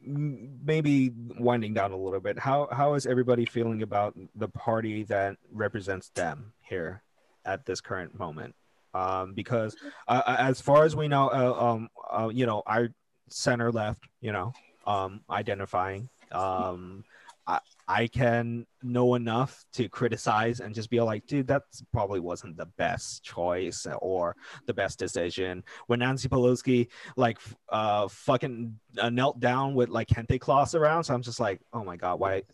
maybe winding down a little bit, how is everybody feeling about the party that represents them here at this current moment? Because as far as we know, our center left, identifying. I, I can know enough to criticize and just be like, dude, that probably wasn't the best choice or the best decision. When Nancy Pelosi fucking knelt down with like kente cloths around, so I'm just like, oh my god, why?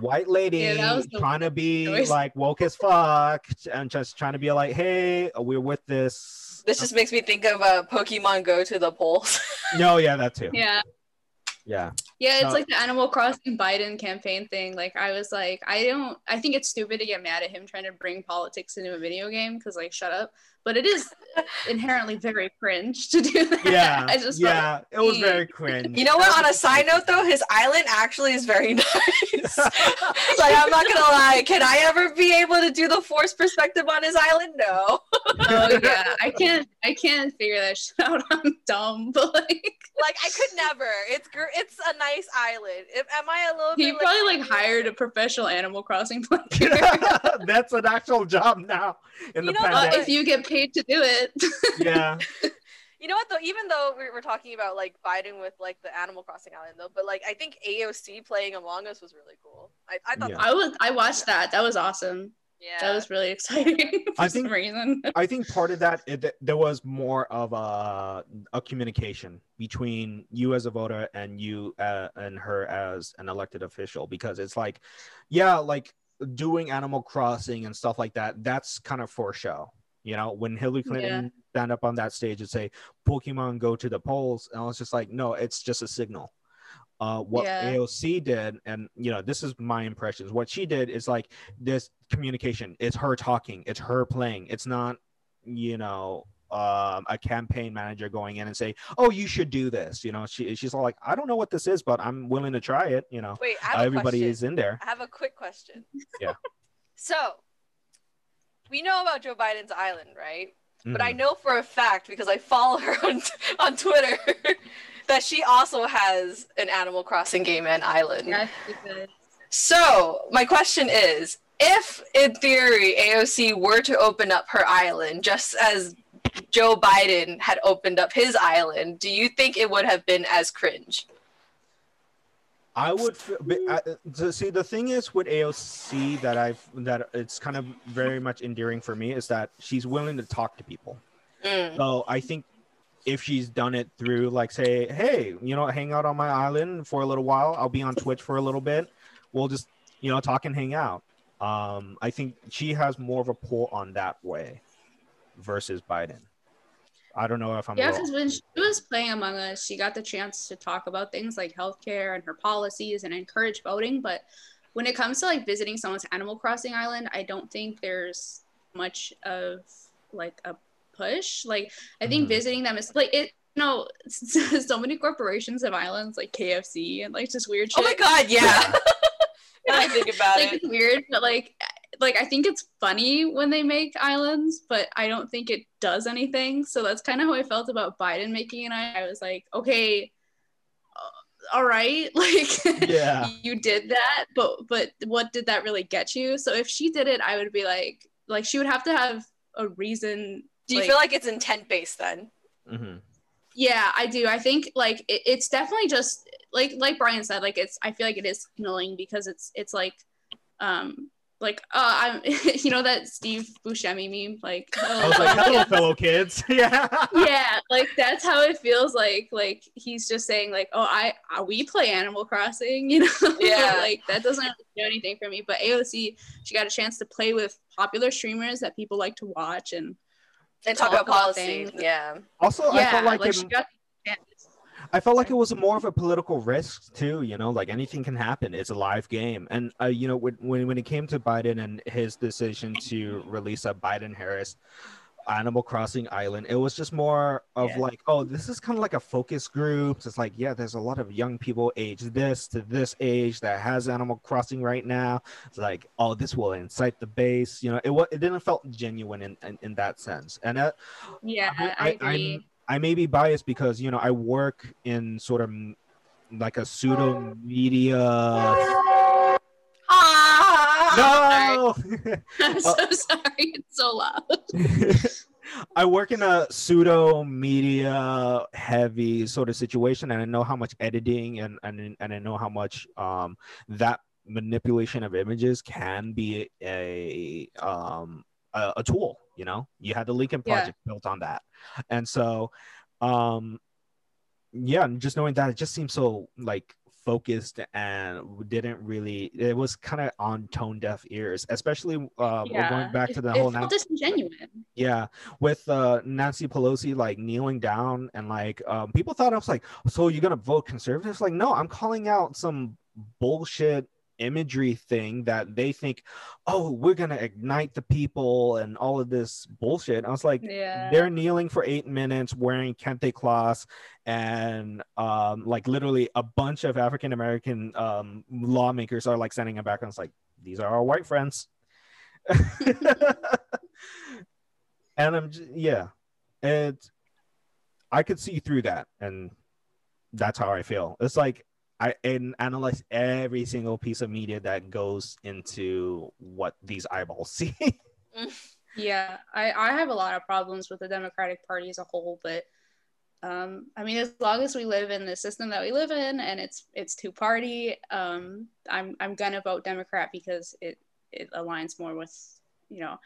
White Yeah, that was lady the trying to be choice. like woke as fuck and just trying to be like, hey, we're with this. This just makes me think of Pokemon Go to the polls. No, yeah, that too. Yeah. Yeah. Yeah, it's No. like the Animal Crossing Biden campaign thing. Like, I was like, I think it's stupid to get mad at him trying to bring politics into a video game because, like, shut up. But it is inherently very cringe to do that. Yeah, I just yeah, it was very cringe. You know what? On a side note, though, his island actually is very nice. Like, I'm not gonna lie. Can I ever be able to do the forced perspective on his island? No. Oh yeah, I can't figure that shit out. I'm dumb, but like I could never. It's a nice island. Am I a little he bit? probably like hired a professional Animal Crossing player. That's an actual job now in the pandemic. If you get paid to do it. Yeah. You know what though? Even though we're talking about like Biden with like the Animal Crossing island though, but like I think AOC playing Among Us was really cool. I thought I watched that. That was awesome. Yeah, that was really exciting for some reason. I think part of that there was more of a communication between you as a voter and you and her as an elected official, because it's like, yeah, like doing Animal Crossing and stuff like that. That's kind of for show. You know, when Hillary Clinton stand up on that stage and say, Pokemon go to the polls, and I was just like, no, it's just a signal. What AOC did, and this is my impressions, what she did is like this communication. It's her talking, it's her playing. It's not, a campaign manager going in and say, oh, you should do this. She's all like, I don't know what this is, but I'm willing to try it. Wait, everybody is in there. I have a quick question. Yeah. So we know about Joe Biden's island, right? But I know for a fact, because I follow her on Twitter, that she also has an Animal Crossing game and island. Yes, she does. So my question is, if in theory AOC were to open up her island, just as Joe Biden had opened up his island, do you think it would have been as cringe? I would see, the thing is with AOC that it's kind of very much endearing for me is that she's willing to talk to people. So I think if she's done it through like, say, hey, hang out on my island for a little while, I'll be on Twitch for a little bit, we'll just talk and hang out. I think she has more of a pull on that way versus Biden. I don't know if I'm wrong. Because when she was playing Among Us, she got the chance to talk about things like healthcare and her policies and encourage voting. But when it comes to like visiting someone's Animal Crossing island, I don't think there's much of like a push. Like I think visiting them is like it. So many corporations have islands like KFC and like just weird shit. Oh my god, yeah. I think about it. It's weird, but like I think it's funny when they make islands, but I don't think it does anything. So that's kind of how I felt about Biden making an island. I was like, okay, all right, like you did that, but what did that really get you? So if she did it, I would be like she would have to have a reason. Do you feel like it's intent based then? Mm-hmm. Yeah, I do. I think like it's definitely just like Bryan said, like I feel like it is signaling because it's like I'm that Steve Buscemi meme, like I was like, hello fellow kids. yeah, like that's how it feels like he's just saying like, oh, we play Animal Crossing, like that doesn't really do anything for me. But AOC, she got a chance to play with popular streamers that people like to watch and talk about policy. Yeah. Also, I felt like I felt like it was more of a political risk too. Like anything can happen. It's a live game, and when it came to Biden and his decision to release a Biden-Harris Animal Crossing island, it was just more of like, oh, this is kind of like a focus group. So it's like, yeah, there's a lot of young people age this to this age that has Animal Crossing right now. It's like, oh, this will incite the base. It didn't felt genuine in that sense. And I agree. I may be biased because I work in sort of like a pseudo media. Ah! No. I'm so sorry. It's so loud. I work in a pseudo media heavy sort of situation, and I know how much editing and I know how much that manipulation of images can be a tool. You know, you had the Lincoln Yeah. Project built on that, and so um yeah, and just knowing that, it just seems so like focused and didn't really, it was kind of on tone deaf ears, especially going Yeah. back to the It whole felt disingenuous. yeah, with Nancy Pelosi like kneeling down and like people thought I was like, so you're gonna vote conservative? Like, no, I'm calling out some bullshit imagery thing that they think, oh, we're gonna ignite the people and all of this bullshit. I was like, Yeah. they're kneeling for 8 minutes wearing kente cloths, and like literally a bunch of African American lawmakers are like standing in back. I was like, these are our white friends. And yeah, and I could see through that, and that's how I feel. It's like analyze every single piece of media that goes into what these eyeballs see. Yeah. I have a lot of problems with the Democratic Party as a whole, but I mean, as long as we live in the system that we live in and it's two party, I'm gonna vote Democrat because it aligns more with, you know,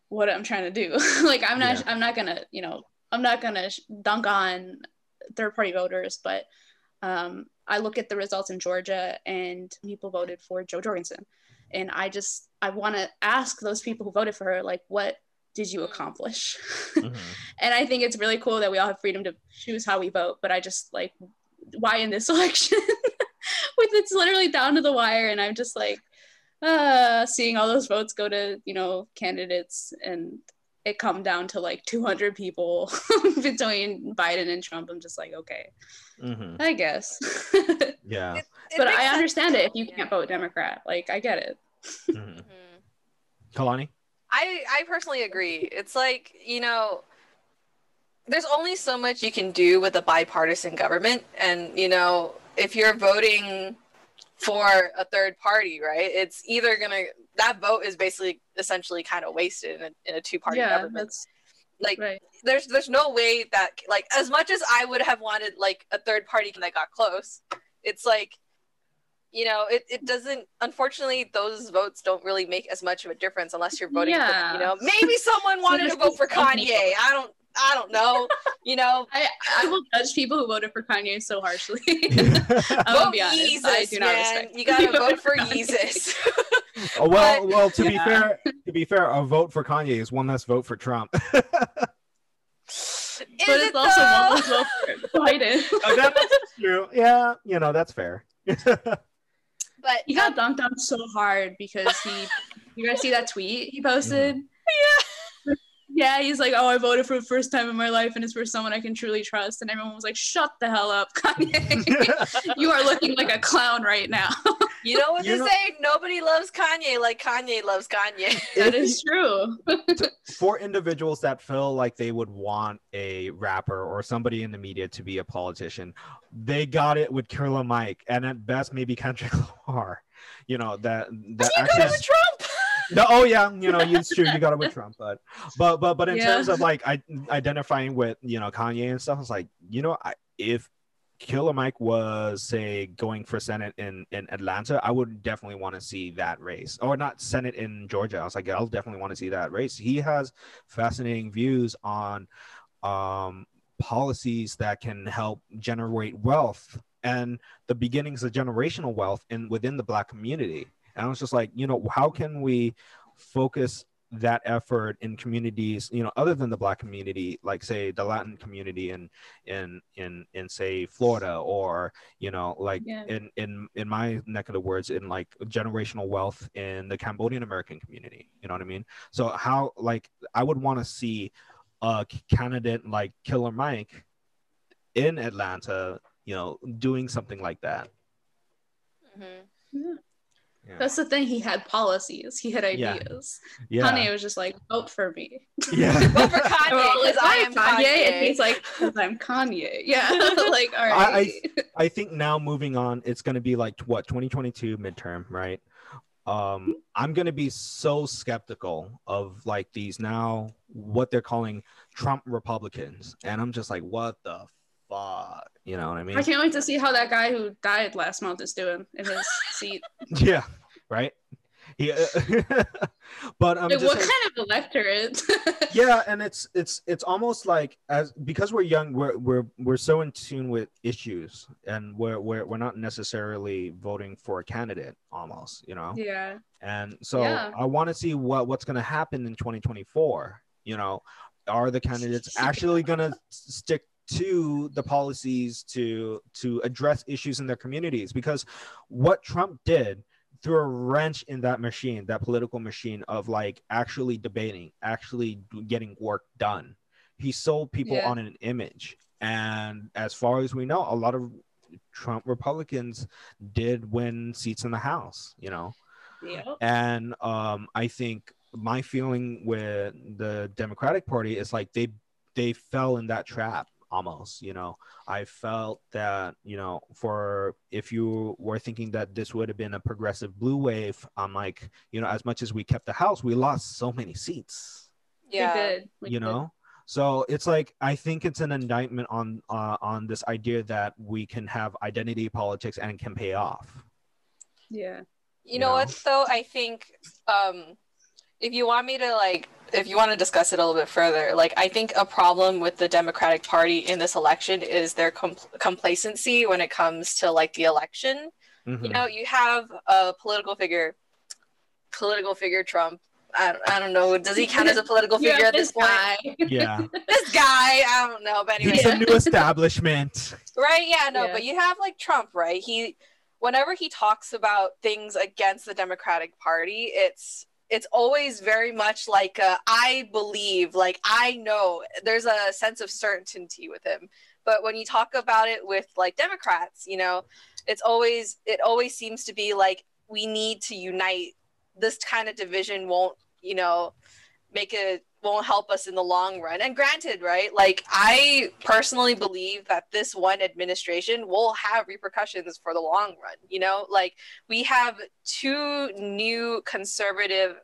what I'm trying to do. Like Yeah. I'm not gonna, I'm not gonna dunk on third party voters, but I look at the results in Georgia and people voted for Joe Jorgensen, and I want to ask those people who voted for her, like, what did you accomplish? Mhm. And I think it's really cool that we all have freedom to choose how we vote, but I just like, why in this election? With it's literally down to the wire, and I'm just like, seeing all those votes go to, candidates, and it come down to like 200 people between Biden and Trump. I'm just like, okay, Mhm. I guess. Yeah. But makes I sense, understand it if you yeah. can't vote Democrat. Like, I get it. Mhm. Kalani? I personally agree. It's like, there's only so much you can do with a bipartisan government. And, if you're voting for a third party, right, it's either that vote is basically essentially kind of wasted in a two-party government. That's like right. there's no way that, like, as much as I would have wanted like a third party that got close, it's like, it doesn't, unfortunately, those votes don't really make as much of a difference unless you're voting for, maybe someone wanted to vote for Kanye. I don't know, I will judge people who voted for Kanye so harshly. I'm vote gonna be honest. Jesus, I do not man. respect. You gotta vote for Jesus. Well, to Yeah. be fair, a vote for Kanye is one less vote for Trump. But It's also one less vote for Biden. Oh, that's true. Yeah, that's fair. But He got dunked on so hard because you guys see that tweet he posted? yeah. Yeah, he's like, oh, I voted for the first time in my life and it's for someone I can truly trust. And everyone was like, shut the hell up, Kanye. You are looking like a clown right now. You know what they say? Nobody loves Kanye like Kanye loves Kanye. That is true. For individuals that feel like they would want a rapper or somebody in the media to be a politician, they got it with Killer Mike, and at best maybe Kendrick Lamar. That actually with Trump. No, oh yeah, it's true. You got it with Trump, but in terms of like identifying with Kanye and stuff, it's like if Killer Mike was, say, going for Senate in Atlanta, I would definitely want to see that race, or not Senate in Georgia. I was like, I'll definitely want to see that race. He has fascinating views on policies that can help generate wealth and the beginnings of generational wealth within the Black community. And I was just like, how can we focus that effort in communities, other than the Black community, like say the Latin community in say Florida, or like in my neck of the woods, in like generational wealth in the Cambodian American community. You know what I mean? So how, like, I would want to see a candidate like Killer Mike in Atlanta, doing something like that. Mm-hmm. That's the thing. He had policies. He had Yeah. ideas. Yeah. Kanye was just like, vote for me. Yeah. Vote for Kanye because I am Kanye. And he's like, because I'm Kanye. Yeah. Like, all right. I think now moving on, it's going to be like what, 2022 midterm, right? I'm going to be so skeptical of like these now, what they're calling Trump Republicans. And I'm just like, what the fuck? You know what I mean? I can't wait to see how that guy who died last month is doing in his seat. Yeah. Right. Yeah. But like, what kind of electorate? Yeah, and it's almost like, as because we're young, we're so in tune with issues, and we're not necessarily voting for a candidate almost, you know. Yeah. And so I want to see what's going to happen in 2024. You know, are the candidates actually going to stick to the policies to address issues in their communities? Because what Trump did threw a wrench in that machine, that political machine of like actually debating, actually getting work done. He sold people on an image. And as far as we know, a lot of Trump Republicans did win seats in the House, you know. Yep. And I think my feeling with the Democratic Party is like they fell in that trap almost, you know. I felt that, you know, for if you were thinking that this would have been a progressive blue wave, I'm like, you know, as much as we kept the House, we lost so many seats. Yeah. We did. You know? So it's like, I think it's an indictment on this idea that we can have identity politics and it can pay off. Yeah. You know what, though? I think if you want me to, like, if you want to discuss it a little bit further, like, I think a problem with the Democratic Party in this election is their complacency when it comes to, like, the election. Mm-hmm. You know, you have a political figure, Trump. I don't know. Does he count as a political figure at this point? Yeah. This guy, I don't know. But anyway. He's a new establishment. Right, yeah, no, but you have, like, Trump, right? Whenever he talks about things against the Democratic Party, it's always very much like I believe, like I know. There's a sense of certainty with him. But when you talk about it with like Democrats, you know, it always seems to be like we need to unite. This kind of division won't, you know, won't help us in the long run. And granted, right, like I personally believe that this one administration will have repercussions for the long run. You know, like we have two new conservative,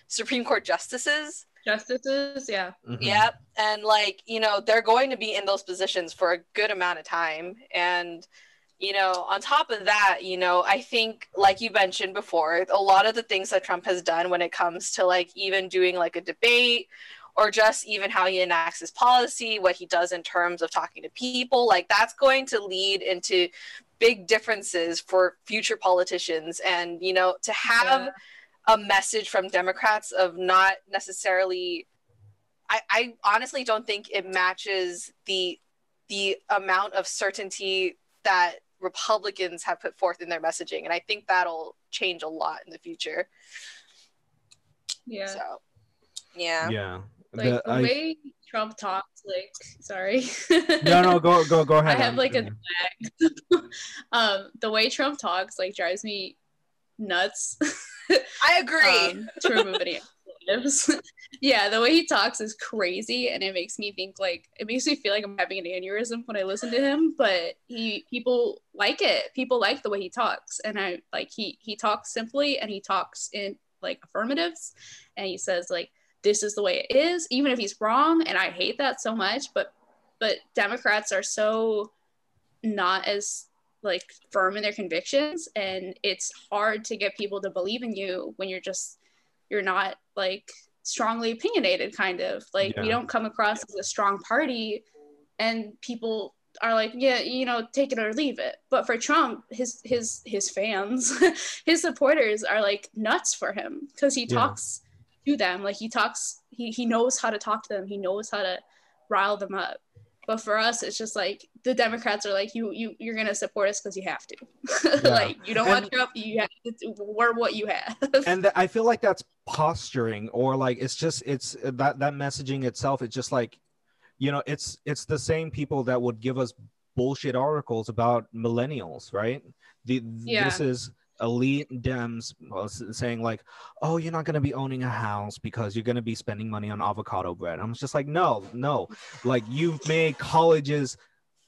Supreme Court justices, yeah. Mm-hmm. Yep. And like, you know, they're going to be in those positions for a good amount of time. And you know, on top of that, you know, I think, like you mentioned before, a lot of the things that Trump has done when it comes to, like, even doing, like, a debate or just even how he enacts his policy, what he does in terms of talking to people, like, that's going to lead into big differences for future politicians. And, you know, to have a message from Democrats of not necessarily, I honestly don't think it matches the amount of certainty that Republicans have put forth in their messaging, and I think that'll change a lot in the future. Yeah. So, yeah. Like the way Trump talks, like, sorry. No, go ahead. I have like a the way Trump talks like drives me nuts. I agree. To remove any expletives. Yeah, the way he talks is crazy, and it makes me feel like I'm having an aneurysm when I listen to him. But people like it. People like the way he talks, and I like he talks simply, and he talks in like affirmatives, and he says like this is the way it is, even if he's wrong. And I hate that so much. But Democrats are so not as like firm in their convictions, and it's hard to get people to believe in you when you're not like strongly opinionated, kind of like we don't come across as a strong party, and people are like, yeah, you know, take it or leave it. But for Trump, his fans, his supporters are like nuts for him because he talks to them, like he knows how to talk to them, he knows how to rile them up. But for us, it's just like the Democrats are like, you're gonna support us because you have to. Like you don't want Trump, you have to. We're what you have. And I feel like that's posturing, or like it's that messaging itself. It's just like, you know, it's the same people that would give us bullshit articles about millennials, right? This is elite Dems saying like, "Oh, you're not going to be owning a house because you're going to be spending money on avocado bread." I'm just like, no, like you've made colleges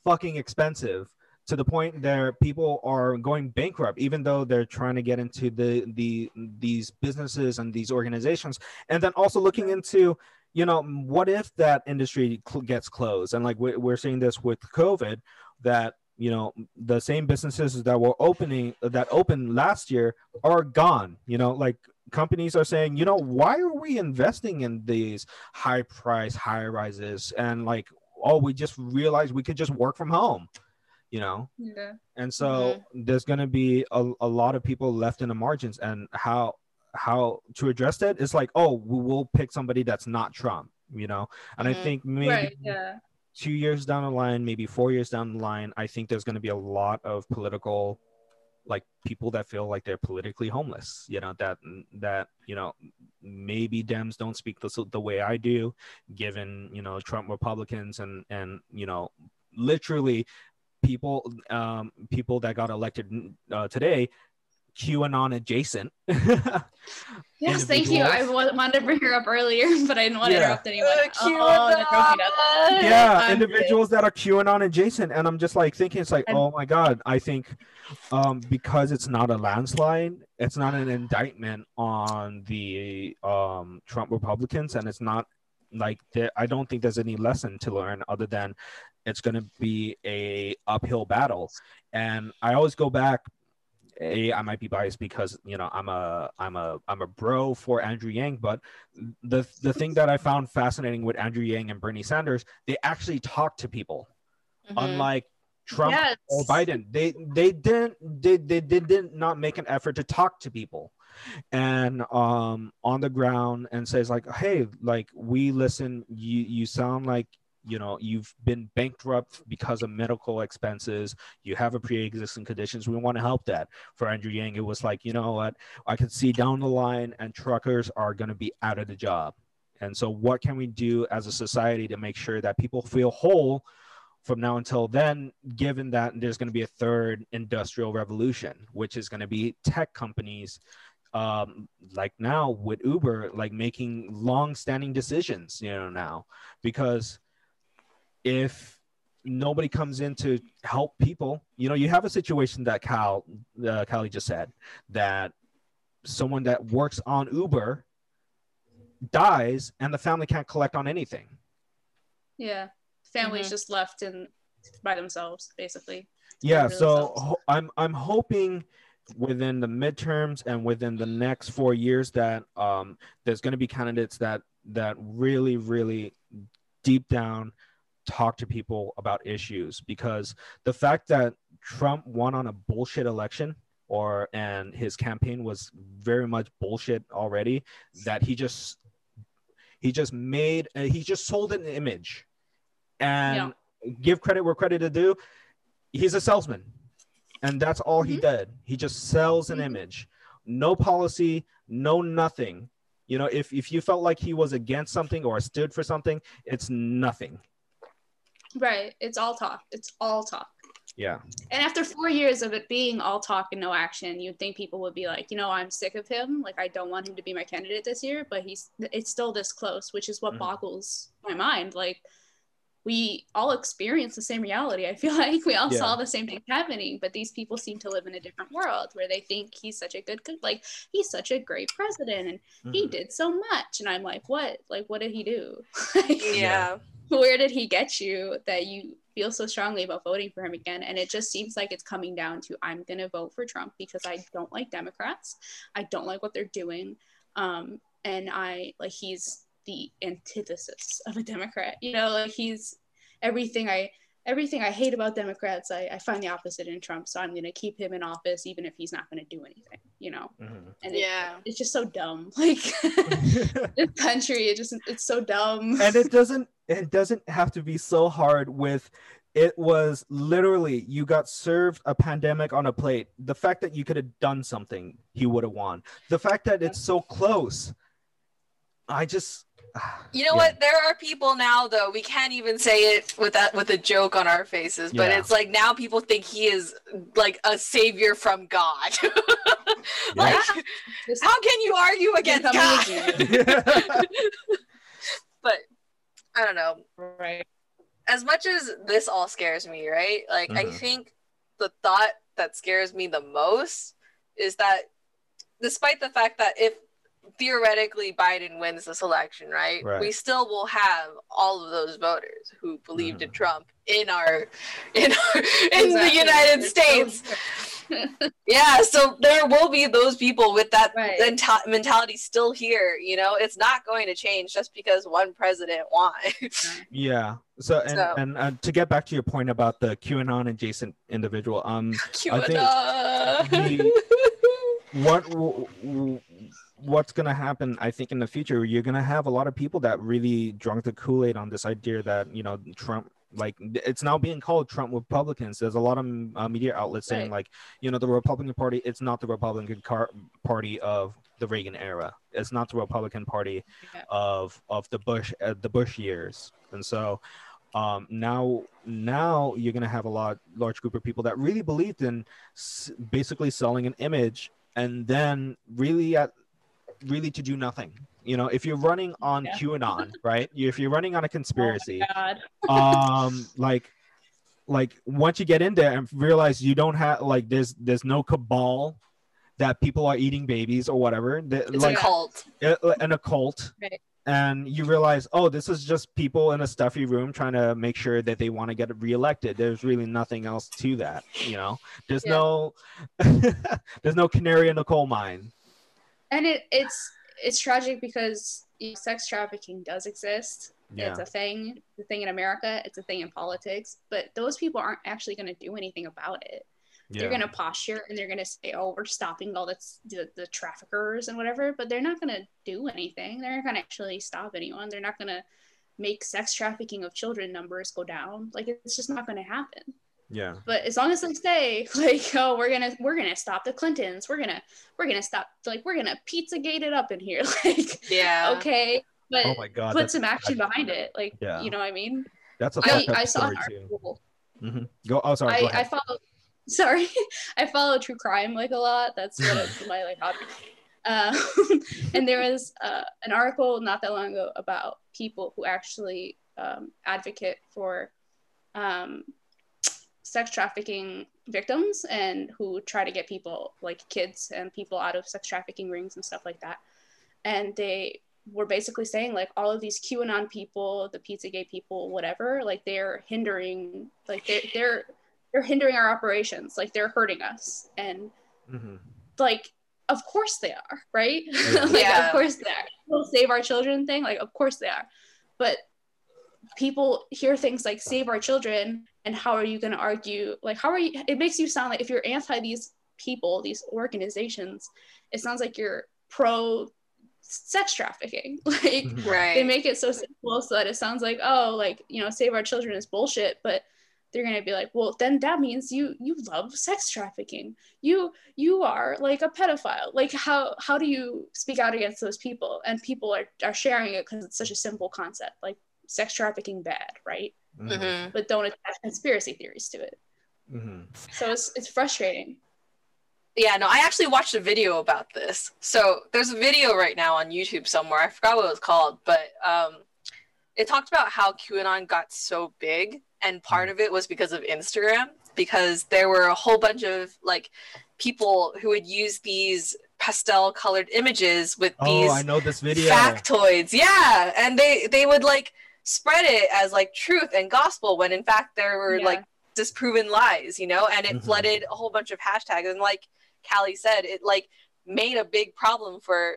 fucking expensive to the point that people are going bankrupt, even though they're trying to get into these businesses and these organizations, and then also looking into, what if that industry gets closed, and like we're seeing this with COVID, that the same businesses that were opened last year are gone. Like companies are saying, why are we investing in these high rises, and like, oh, we just realized we could just work from home. Yeah. And so there's going to be a lot of people left in the margins, and how to address that is like, oh, we will pick somebody that's not Trump. And I think maybe Right. Yeah. 2 years down the line, maybe 4 years down the line, I think there's going to be a lot of political, like, people that feel like they're politically homeless, that maybe Dems don't speak the way I do, given Trump Republicans, and literally people that got elected today, QAnon adjacent. Yes, thank you. I wanted to bring her up earlier, but I didn't want to interrupt anyone. Individuals that are QAnon adjacent, and I'm just like thinking, it's like, oh my god, I think because it's not a landslide, it's not an indictment on the Trump Republicans, and it's not like I don't think there's any lesson to learn other than it's going to be a uphill battle. And I always go back. I might be biased because I'm a bro for Andrew Yang, but the thing that I found fascinating with Andrew Yang and Bernie Sanders, they actually talk to people, unlike Trump or Biden. They did not make an effort to talk to people, and on the ground, and says like, hey, like, we listen. You sound like you've been bankrupt because of medical expenses. You have a pre-existing conditions. We want to help that. For Andrew Yang, it was like, you know what? I could see down the line, and truckers are going to be out of the job. And so what can we do as a society to make sure that people feel whole from now until then, given that there's going to be a third industrial revolution, which is going to be tech companies, like now with Uber, like making long-standing decisions, now, because if nobody comes in to help people, you have a situation that Callie just said, that someone that works on Uber dies and the family can't collect on anything. Yeah. Family's just left by themselves, basically. Yeah. So I'm hoping within the midterms and within the next 4 years that there's going to be candidates that really, really deep down talk to people about issues, because the fact that Trump won on a bullshit election, and his campaign was very much bullshit already, that he just sold an image, and give credit where credit is due. He's a salesman, and that's all he did. He just sells an image, no policy, no nothing. If you felt like he was against something or stood for something, it's nothing. Right. It's all talk. Yeah. And after 4 years of it being all talk and no action, you'd think people would be like, I'm sick of him. Like, I don't want him to be my candidate this year, but it's still this close, which is what boggles my mind. Like, we all experience the same reality. I feel like we all saw the same thing happening, but these people seem to live in a different world where they think he's such a he's such a great president and he did so much. And I'm like, what? Like, what did he do? Where did he get you that you feel so strongly about voting for him again? And it just seems like it's coming down to, I'm going to vote for Trump because I don't like Democrats. I don't like what they're doing. And he's the antithesis of a Democrat. Like, he's everything I hate about Democrats. I find the opposite in Trump. So I'm going to keep him in office, even if he's not going to do anything, And it's just so dumb. Like, this country, it's so dumb. And it doesn't have to be so hard with, it was literally, you got served a pandemic on a plate. The fact that you could have done something, he would have won. The fact that it's so close, You know what? There are people now, though. We can't even say it with a joke on our faces, but it's like now people think he is like a savior from God. Like, how can you argue against God? But I don't know. Right. As much as this all scares me, right? Like, I think the thought that scares me the most is that despite the fact that if theoretically Biden wins this election, right? We still will have all of those voters who believed in Trump in the United States. Yeah, so there will be those people with that mentality still here. You know, it's not going to change just because one president won. Yeah. So to get back to your point about the QAnon adjacent individual, QAnon. I think what's gonna happen, I think, in the future, you're gonna have a lot of people that really drunk the Kool-Aid on this idea that, you know, Trump, like, it's now being called Trump Republicans. There's a lot of media outlets saying like, you know, the Republican Party, it's not the Republican Party of the Reagan era. It's not the Republican Party of the Bush years. And so now you're gonna have a large group of people that really believed in basically selling an image, and then really to do nothing. You know, if you're running on QAnon, right? If you're running on a conspiracy, like once you get in there and realize you don't have, like, there's no cabal that people are eating babies or whatever. It's like a cult. An occult. Right. And you realize, oh, this is just people in a stuffy room trying to make sure that they want to get reelected. There's really nothing else to that, you know. There's no there's no canary in the coal mine. And it's tragic because sex trafficking does exist. It's a thing. It's a thing in America. It's a thing in politics. But those people aren't actually going to do anything about it. They're going to posture and they're going to say, oh, we're stopping all the traffickers and whatever. But they're not going to do anything. They're not going to actually stop anyone. They're not going to make sex trafficking of children numbers go down. Like, it's just not going to happen. Yeah. But as long as they say, like, oh, we're gonna stop the Clintons, we're gonna stop, like, we're gonna Pizzagate it up in here, like, okay, but oh my God, put some action behind it, like, you know what I mean? That's a I saw an article. Go. Oh, sorry. Go ahead. I follow true crime like a lot. That's one of my like hobbies. And there was an article not that long ago about people who actually advocate for sex trafficking victims and who try to get people, like kids and people, out of sex trafficking rings and stuff like that. And they were basically saying, like, all of these QAnon people, the Pizzagate people, whatever, like, they're hindering, like, they're hindering our operations, like, they're hurting us. And like, of course they are, right? Like, of course they are. We'll save our children thing, like, of course they are. But people hear things like save our children, and how are you going to argue, like, it makes you sound like, if you're anti these people, these organizations, it sounds like you're pro sex trafficking. Like, they make it so simple so that it sounds like, oh, like, you know, save our children is bullshit, but they're going to be like, well, then that means you love sex trafficking. You are like a pedophile. Like, how do you speak out against those people? And people are sharing it because it's such a simple concept, like sex trafficking bad, right? But don't attach conspiracy theories to it. So it's frustrating. Yeah, no, I actually watched a video about this. So there's a video right now on YouTube somewhere. I forgot what it was called, but it talked about how QAnon got so big, and part of it was because of Instagram, because there were a whole bunch of like people who would use these pastel colored images with these I know this video. Factoids. Yeah, and they would like spread it as like truth and gospel when in fact there were like disproven lies, you know, and it flooded a whole bunch of hashtags. And like Callie said, it like made a big problem for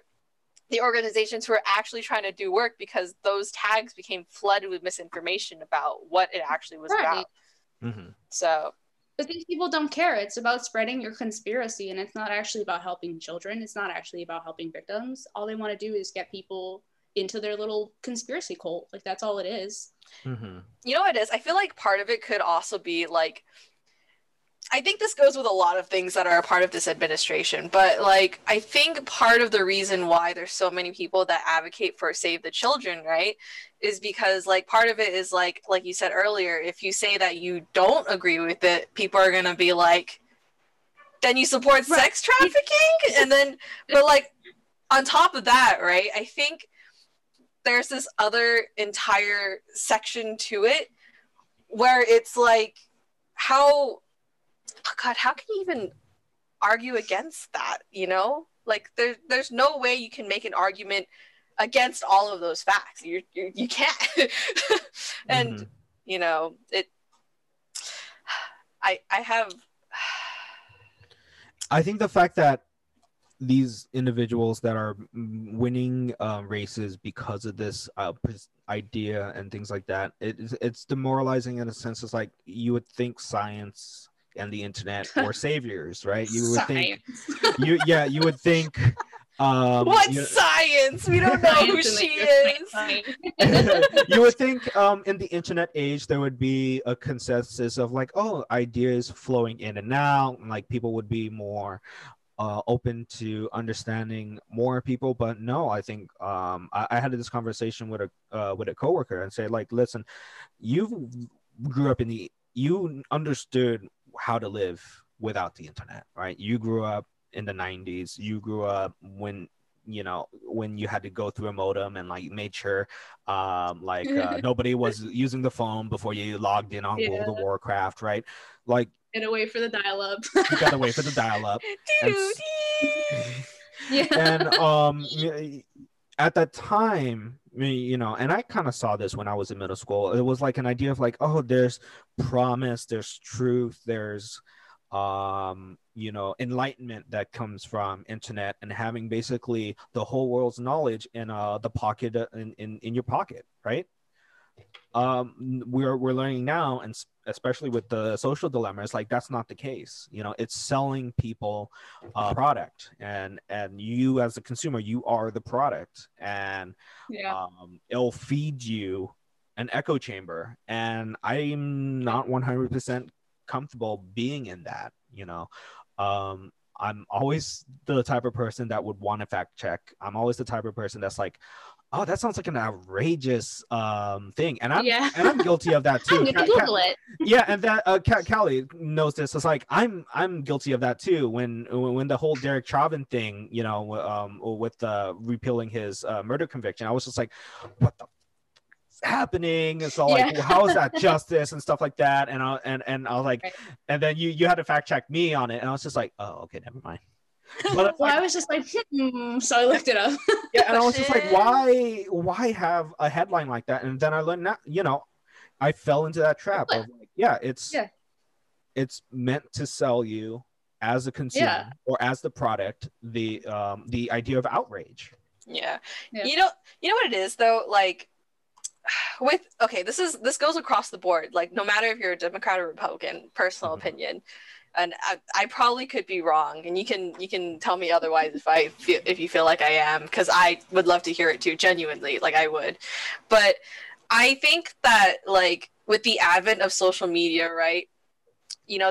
the organizations who are actually trying to do work, because those tags became flooded with misinformation about what it actually was about. So, but these people don't care. It's about spreading your conspiracy, and it's not actually about helping children. It's not actually about helping victims. All they want to do is get people into their little conspiracy cult. Like, that's all it is. You know what it is? I feel like part of it could also be like, I think this goes with a lot of things that are a part of this administration, but like I think part of the reason why there's so many people that advocate for Save the Children, right, is because like part of it is like you said earlier, if you say that you don't agree with it, people are gonna be like, then you support sex trafficking, and then but like on top of that, right, I think there's this other entire section to it where it's like how how can you even argue against that, you know? Like there's no way you can make an argument against all of those facts. You can't. And you know, I think the fact that these individuals that are winning races because of this idea and things like that, it's demoralizing in a sense. It's like you would think science and the internet were saviors, right? You would think you would think science? We don't know who she is. You would think in the internet age there would be a consensus of like, oh, ideas flowing in and out, and like people would be more open to understanding more people. But no, I think I had this conversation with a coworker and say like, listen, you grew up you understood how to live without the internet, right? You grew up in the 90s. You grew up when you had to go through a modem and like made sure nobody was using the phone before you logged in on World of Warcraft, right? Like, and wait for the dial-up. You gotta wait for the dial-up. And at that time, and I kind of saw this when I was in middle school. It was like an idea of like, oh, there's promise, there's truth, there's enlightenment that comes from internet and having basically the whole world's knowledge in the pocket in your pocket, right? We're learning now, and especially with the social dilemma, it's like that's not the case. It's selling people a product, and you as a consumer, you are the product, and it'll feed you an echo chamber, and I'm not 100% comfortable being in that. I'm always the type of person that would want to fact check. I'm always the type of person that's like, oh, that sounds like an outrageous thing, and I'm guilty of that too. I'm gonna Google it. Yeah, and that Callie knows this. It's like I'm guilty of that too. When the whole Derek Chauvin thing, with repealing his murder conviction, I was just like, what the happening? And so like, well, how is that justice and stuff like that? And I was like, and then you had to fact check me on it, and I was just like, oh, okay, never mind. But I was just like, so I looked it up. Yeah, and I was just like, why have a headline like that? And then I learned that, I fell into that trap of like, it's meant to sell you as a consumer or as the product, the idea of outrage. Yeah. You know what it is though? Like this goes across the board. Like no matter if you're a Democrat or Republican, personal opinion. And I probably could be wrong, and you can tell me otherwise if you feel like I am, because I would love to hear it too, genuinely, like I would. But I think that like with the advent of social media, right?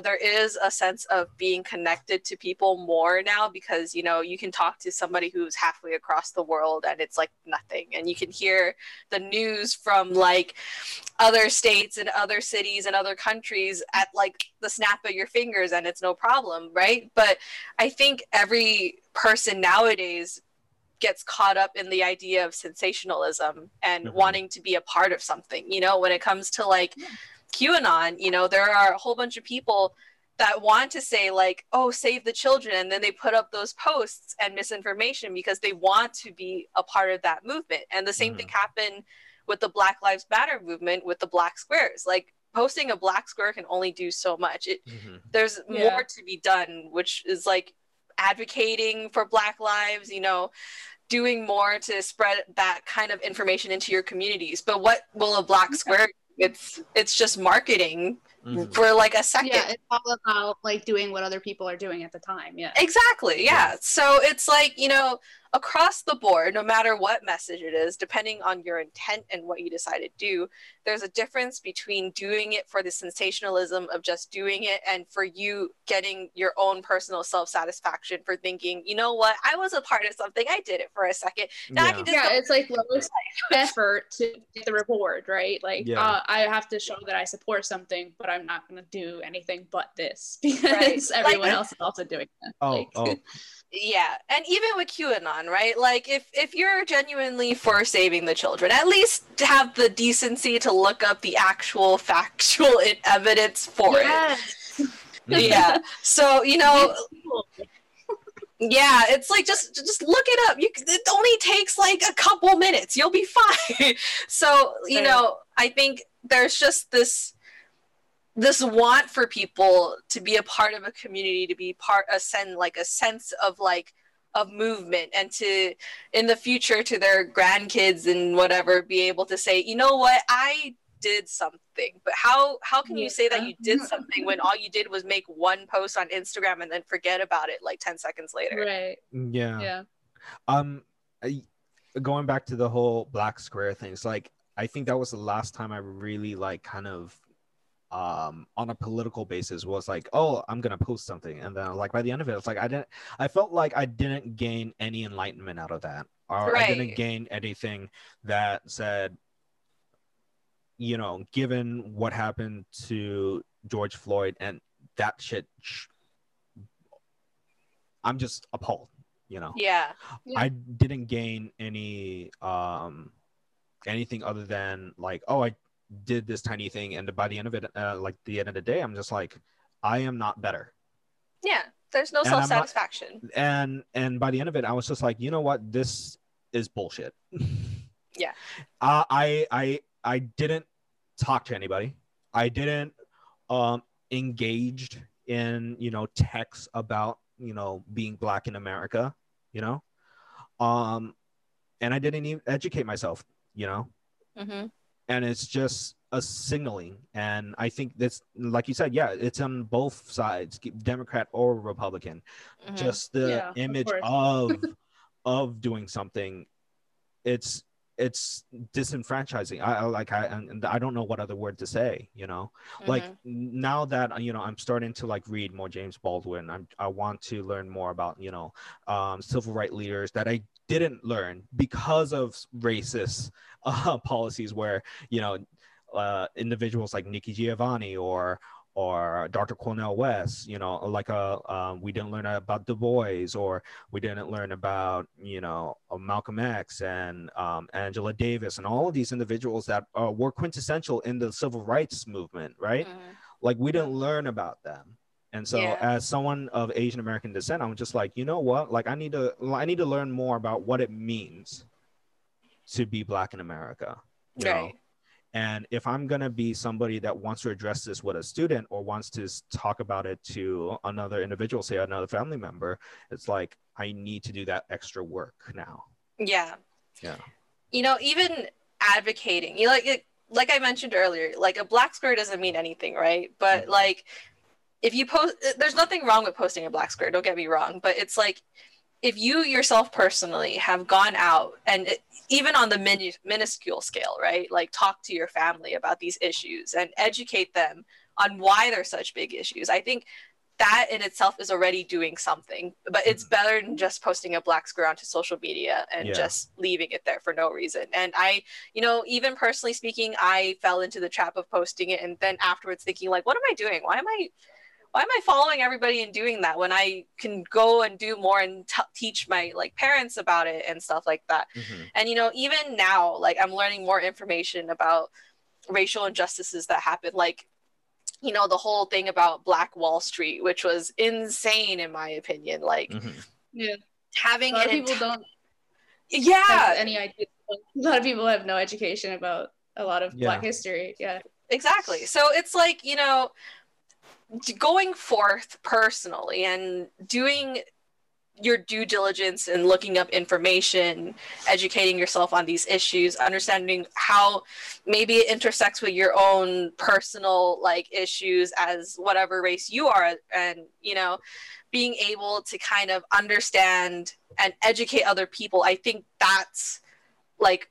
There is a sense of being connected to people more now because, you can talk to somebody who's halfway across the world and it's like nothing. And you can hear the news from like other states and other cities and other countries at like the snap of your fingers and it's no problem, right? But I think every person nowadays gets caught up in the idea of sensationalism and wanting to be a part of something, when it comes to like QAnon, there are a whole bunch of people that want to say like, oh, save the children. And then they put up those posts and misinformation because they want to be a part of that movement. And the same thing happened with the Black Lives Matter movement with the black squares. Like posting a black square can only do so much. There's more to be done, which is like advocating for Black lives, doing more to spread that kind of information into your communities. But what will a black square? It's just marketing for like a second. Yeah, it's all about like doing what other people are doing at the time. Yeah. Exactly. Yeah. So it's like, across the board, no matter what message it is, depending on your intent and what you decide to do, there's a difference between doing it for the sensationalism of just doing it and for you getting your own personal self-satisfaction for thinking, you know what, I was a part of something, I did it for a second. Now I can just it's like lowest effort to get the reward, right? Like I have to show that I support something, but I'm not going to do anything but this because everyone else is also doing it. Yeah, and even with QAnon, right? Like, if you're genuinely for saving the children, at least have the decency to look up the actual factual evidence for it. Yeah. So, yeah, it's like just look it up. It only takes like a couple minutes. You'll be fine. So, I think there's just this want for people to be a part of a community, to be a sense of movement, and to in the future to their grandkids and whatever be able to say, you know what, I did something. But how can you say that you did something when all you did was make one post on Instagram and then forget about it like 10 seconds later? Right. Yeah. Going back to the whole black square thing, it's like I think that was the last time I really like kind of on a political basis was like, oh, I'm gonna post something, and then like by the end of it, it's like I felt like I didn't gain any enlightenment out of that, or I didn't gain anything that said, given what happened to George Floyd and that shit, I'm just appalled. I didn't gain any anything other than like, oh, I did this tiny thing, and by the end of it, like the end of the day, I'm just like, I am not better. Yeah, there's no self-satisfaction. And by the end of it, I was just like, you know what, this is bullshit. Yeah. I didn't talk to anybody. I didn't engaged in texts about being black in America, and I didn't even educate myself, and it's just a signaling. And I think that's, like you said, it's on both sides, Democrat or Republican. Just the image of doing something, it's disenfranchising. I don't know what other word to say, like now that I'm starting to like read more James Baldwin, I want to learn more about civil rights leaders that I didn't learn because of racist policies, where individuals like Nikki Giovanni or Dr. Cornel West, like we didn't learn about Du Bois, or we didn't learn about Malcolm X and Angela Davis, and all of these individuals that were quintessential in the civil rights movement, right? Like we didn't learn about them. And so as someone of Asian American descent, I'm just like, you know what, like I need to learn more about what it means to be black in America, you know? And if I'm going to be somebody that wants to address this with a student, or wants to talk about it to another individual, say another family member, it's like, I need to do that extra work now. Yeah. Even advocating, like I mentioned earlier, like a black square doesn't mean anything, right? But like, if you post, there's nothing wrong with posting a black square, don't get me wrong, but it's like, if you yourself personally have gone out and even on the minuscule scale, right? Like talk to your family about these issues and educate them on why they're such big issues. I think that in itself is already doing something, but it's better than just posting a black square onto social media and just leaving it there for no reason. And I, even personally speaking, I fell into the trap of posting it and then afterwards thinking like, what am I doing? Why am I following everybody and doing that when I can go and do more and teach my like parents about it and stuff like that. And, even now, like I'm learning more information about racial injustices that happen. Like, the whole thing about Black Wall Street, which was insane in my opinion. Like having a lot of people don't have any idea. A lot of people have no education about a lot of Black history. Yeah, exactly. So it's like, going forth personally and doing your due diligence and looking up information, educating yourself on these issues, understanding how maybe it intersects with your own personal like issues as whatever race you are, and you know, being able to kind of understand and educate other people, I think that's like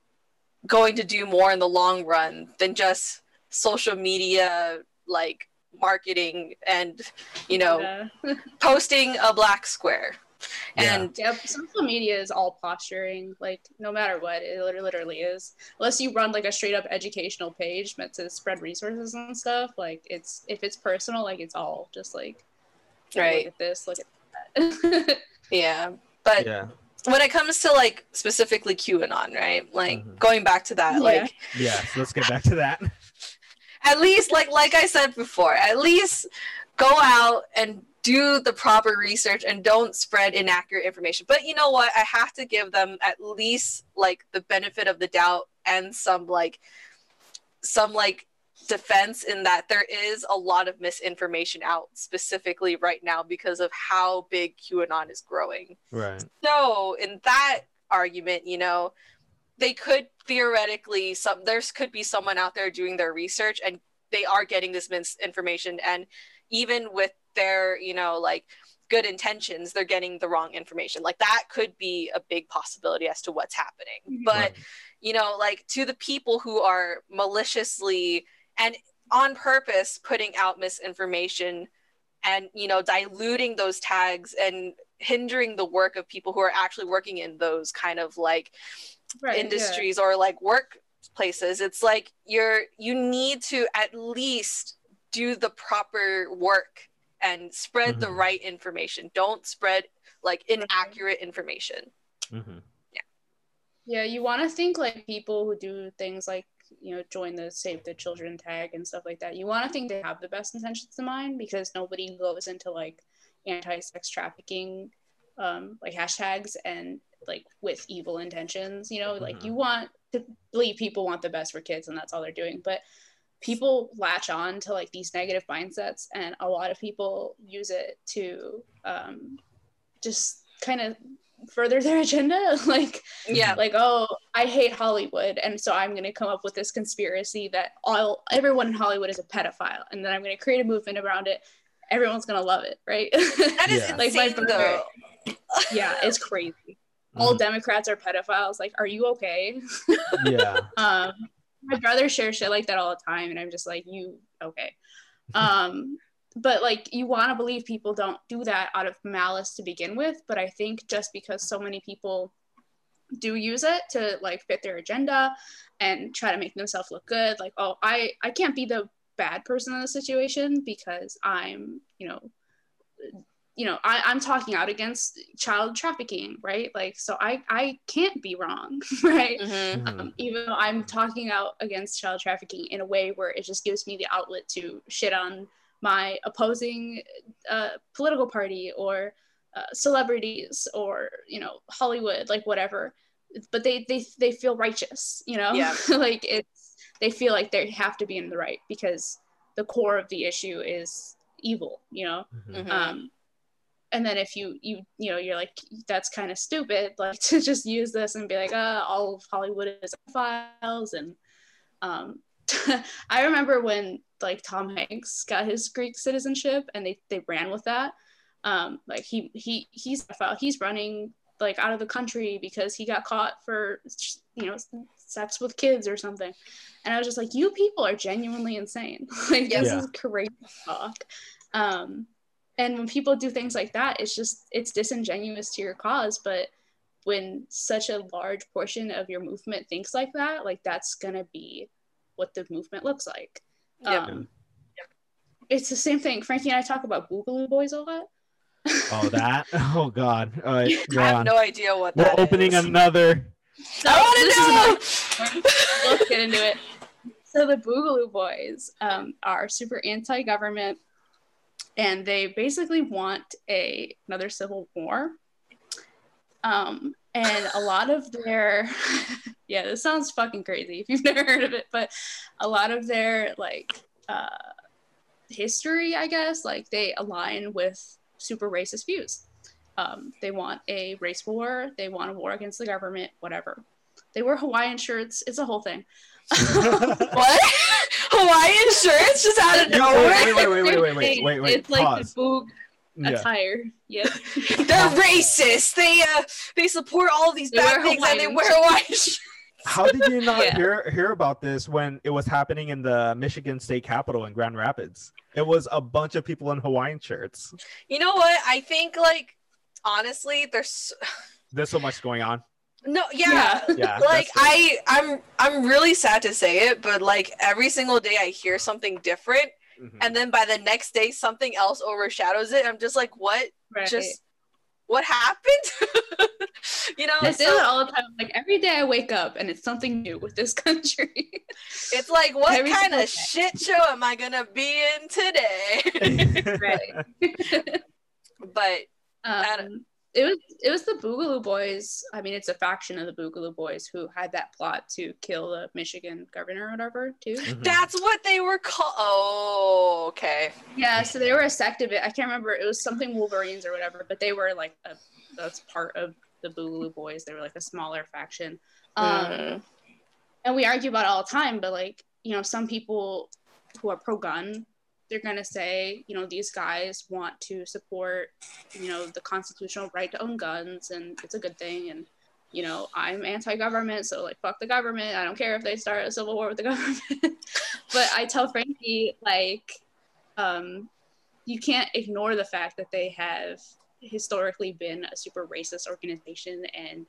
going to do more in the long run than just social media like marketing and, you know, posting a black square. And social media is all posturing, like no matter what, it literally is. Unless you run like a straight up educational page meant to spread resources and stuff, like it's, if it's personal, like it's all just like, right, look at this, look at that. yeah, but when it comes to like specifically QAnon, right, like going back to that, like yes, let's get back to that. At least like I said before, at least go out and do the proper research and don't spread inaccurate information. But you know what? I have to give them at least like the benefit of the doubt and some defense in that there is a lot of misinformation out specifically right now because of how big QAnon is growing. Right. So in that argument, you know, they could theoretically, there could be someone out there doing their research and they are getting this misinformation, and even with their, you know, like good intentions, they're getting the wrong information. Like that could be a big possibility as to what's happening. But you know, like to the people who are maliciously and on purpose putting out misinformation and, you know, diluting those tags and hindering the work of people who are actually working in those kind of like industries or like workplaces, it's like you need to at least do the proper work and spread the right information. Don't spread like inaccurate information. Yeah, you want to think like people who do things like, you know, join the Save the Children tag and stuff like that, you want to think they have the best intentions in mind, because nobody goes into like anti-sex trafficking like hashtags and like with evil intentions, you know, like you want to believe people want the best for kids and that's all they're doing. But people latch on to like these negative mindsets, and a lot of people use it to just kind of further their agenda. Like, like, oh, I hate Hollywood, and so I'm going to come up with this conspiracy that everyone in Hollywood is a pedophile, and then I'm going to create a movement around it. Everyone's going to love it, right? That is insane, like my brother, though. Yeah, it's crazy. All Democrats are pedophiles. Like, are you okay? My brother shares shit like that all the time, and I'm just like, you okay? But like, you want to believe people don't do that out of malice to begin with. But I think just because so many people do use it to like fit their agenda and try to make themselves look good, like, oh, I can't be the bad person in the situation because I'm, I'm talking out against child trafficking, right? Like, so I can't be wrong, right? Even though I'm talking out against child trafficking in a way where it just gives me the outlet to shit on my opposing political party or celebrities or, Hollywood, like whatever. But they feel righteous, like they feel like they have to be in the right because the core of the issue is evil, and then if you're like, that's kind of stupid, like to just use this and be like, all of Hollywood is files. And I remember when like Tom Hanks got his Greek citizenship and they ran with that. Like he's running like out of the country because he got caught for, sex with kids or something. And I was just like, you people are genuinely insane. Like this is crazy talk. And when people do things like that, it's disingenuous to your cause. But when such a large portion of your movement thinks like that, like that's gonna be what the movement looks like. It's the same thing. Frankie and I talk about Boogaloo Boys a lot. Oh, that? Oh, God. All right, I have no idea what that is. We're opening another. So I want to know! Let's get into it. So the Boogaloo Boys are super anti-government, and they basically want another civil war. And a lot of their, this sounds fucking crazy if you've never heard of it, but a lot of their like history, I guess, like they align with super racist views. They want a race war. They want a war against the government, whatever. They wear Hawaiian shirts. It's a whole thing. What? Hawaiian shirts just out of nowhere? Wait. It's like Pause. the boog attire. Yep. They're racist. They support all these bad things and they wear Hawaiian shirts. How did you not hear about this when it was happening in the Michigan State Capitol in Grand Rapids? It was a bunch of people in Hawaiian shirts. You know what? I think, like, honestly, there's so much going on. No, yeah. Like, I'm really sad to say it, but like every single day I hear something different, and then by the next day something else overshadows it. I'm just like, what? Right. Just what happened? You know, I say that all the time. Like every day I wake up and it's something new with this country. It's like, what kind of shit show am I gonna be in today? Right. But it was the Boogaloo Boys. I mean, it's a faction of the Boogaloo Boys who had that plot to kill the Michigan governor or whatever, too. That's what they were called. Oh, okay. Yeah, so they were a sect of it. I can't remember. It was something Wolverines or whatever, but they were like that's part of the Boogaloo Boys. They were like a smaller faction. And we argue about it all the time, but like, you know, some people who are pro-gun, they're going to say, you know, these guys want to support, you know, the constitutional right to own guns and it's a good thing. And, you know, I'm anti-government, so like, fuck the government. I don't care if they start a civil war with the government. But I tell Frankie, like, you can't ignore the fact that they have historically been a super racist organization, and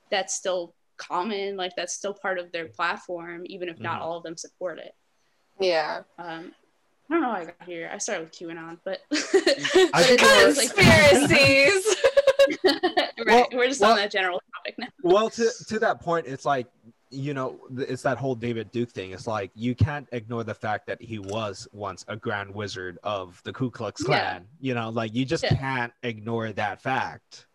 that's still common. Like, that's still part of their platform, even if not all of them support it. Yeah. I don't know how I got here. I started with QAnon, but conspiracies. Right, we're just on that general topic now. Well, to that point, it's like, you know, it's that whole David Duke thing. It's like, you can't ignore the fact that he was once a grand wizard of the Ku Klux Klan. You know, like, you just can't ignore that fact.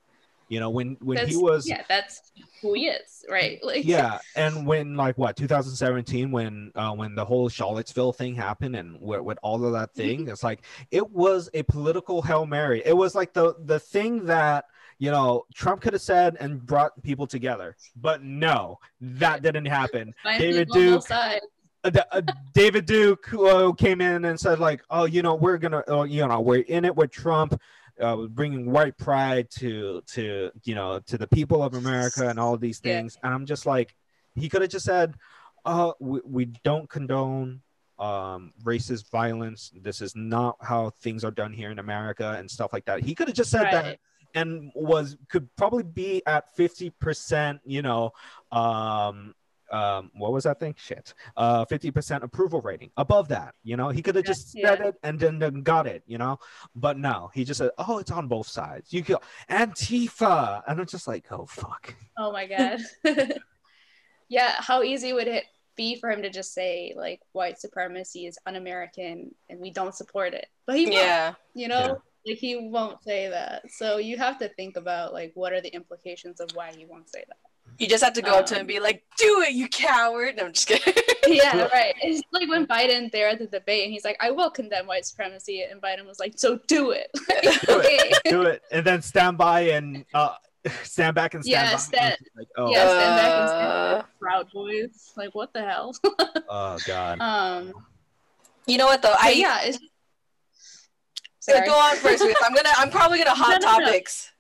You know, when he was... Yeah, that's who he is, right? Like, yeah, and when, like, 2017, when the whole Charlottesville thing happened and with all of that thing, it's like, it was a political Hail Mary. It was like the thing that, you know, Trump could have said and brought people together. But no, that didn't happen. David Duke... David Duke came in and said, like, oh, you know, we're in it with Trump. Bringing white pride to the people of America and all of these things. And I'm just like, he could have just said, we don't condone racist violence. This is not how things are done here in America and stuff like that. He could have just said that and could probably be at 50%, you know, what was that thing? 50% approval rating. Above that, you know, he could have just said it and then got it, you know. But no, he just said, oh, it's on both sides. You go Antifa, and I'm just like, oh fuck. Oh my god. Yeah, how easy would it be for him to just say, like, white supremacy is un-American and we don't support it? But he won't, you know. Like, he won't say that. So you have to think about, like, what are the implications of why he won't say that. You just have to go up to him and be like, do it, you coward. No, I'm just kidding. Yeah, right. It's like when Biden there at the debate and he's like, I will condemn white supremacy. And Biden was like, so do it. Do it. And then stand by and stand back and stand by. Stand back and stand by. Proud Boys. Like, what the hell? Oh, God. You know what, though? Go on first. I'm probably gonna hot topics.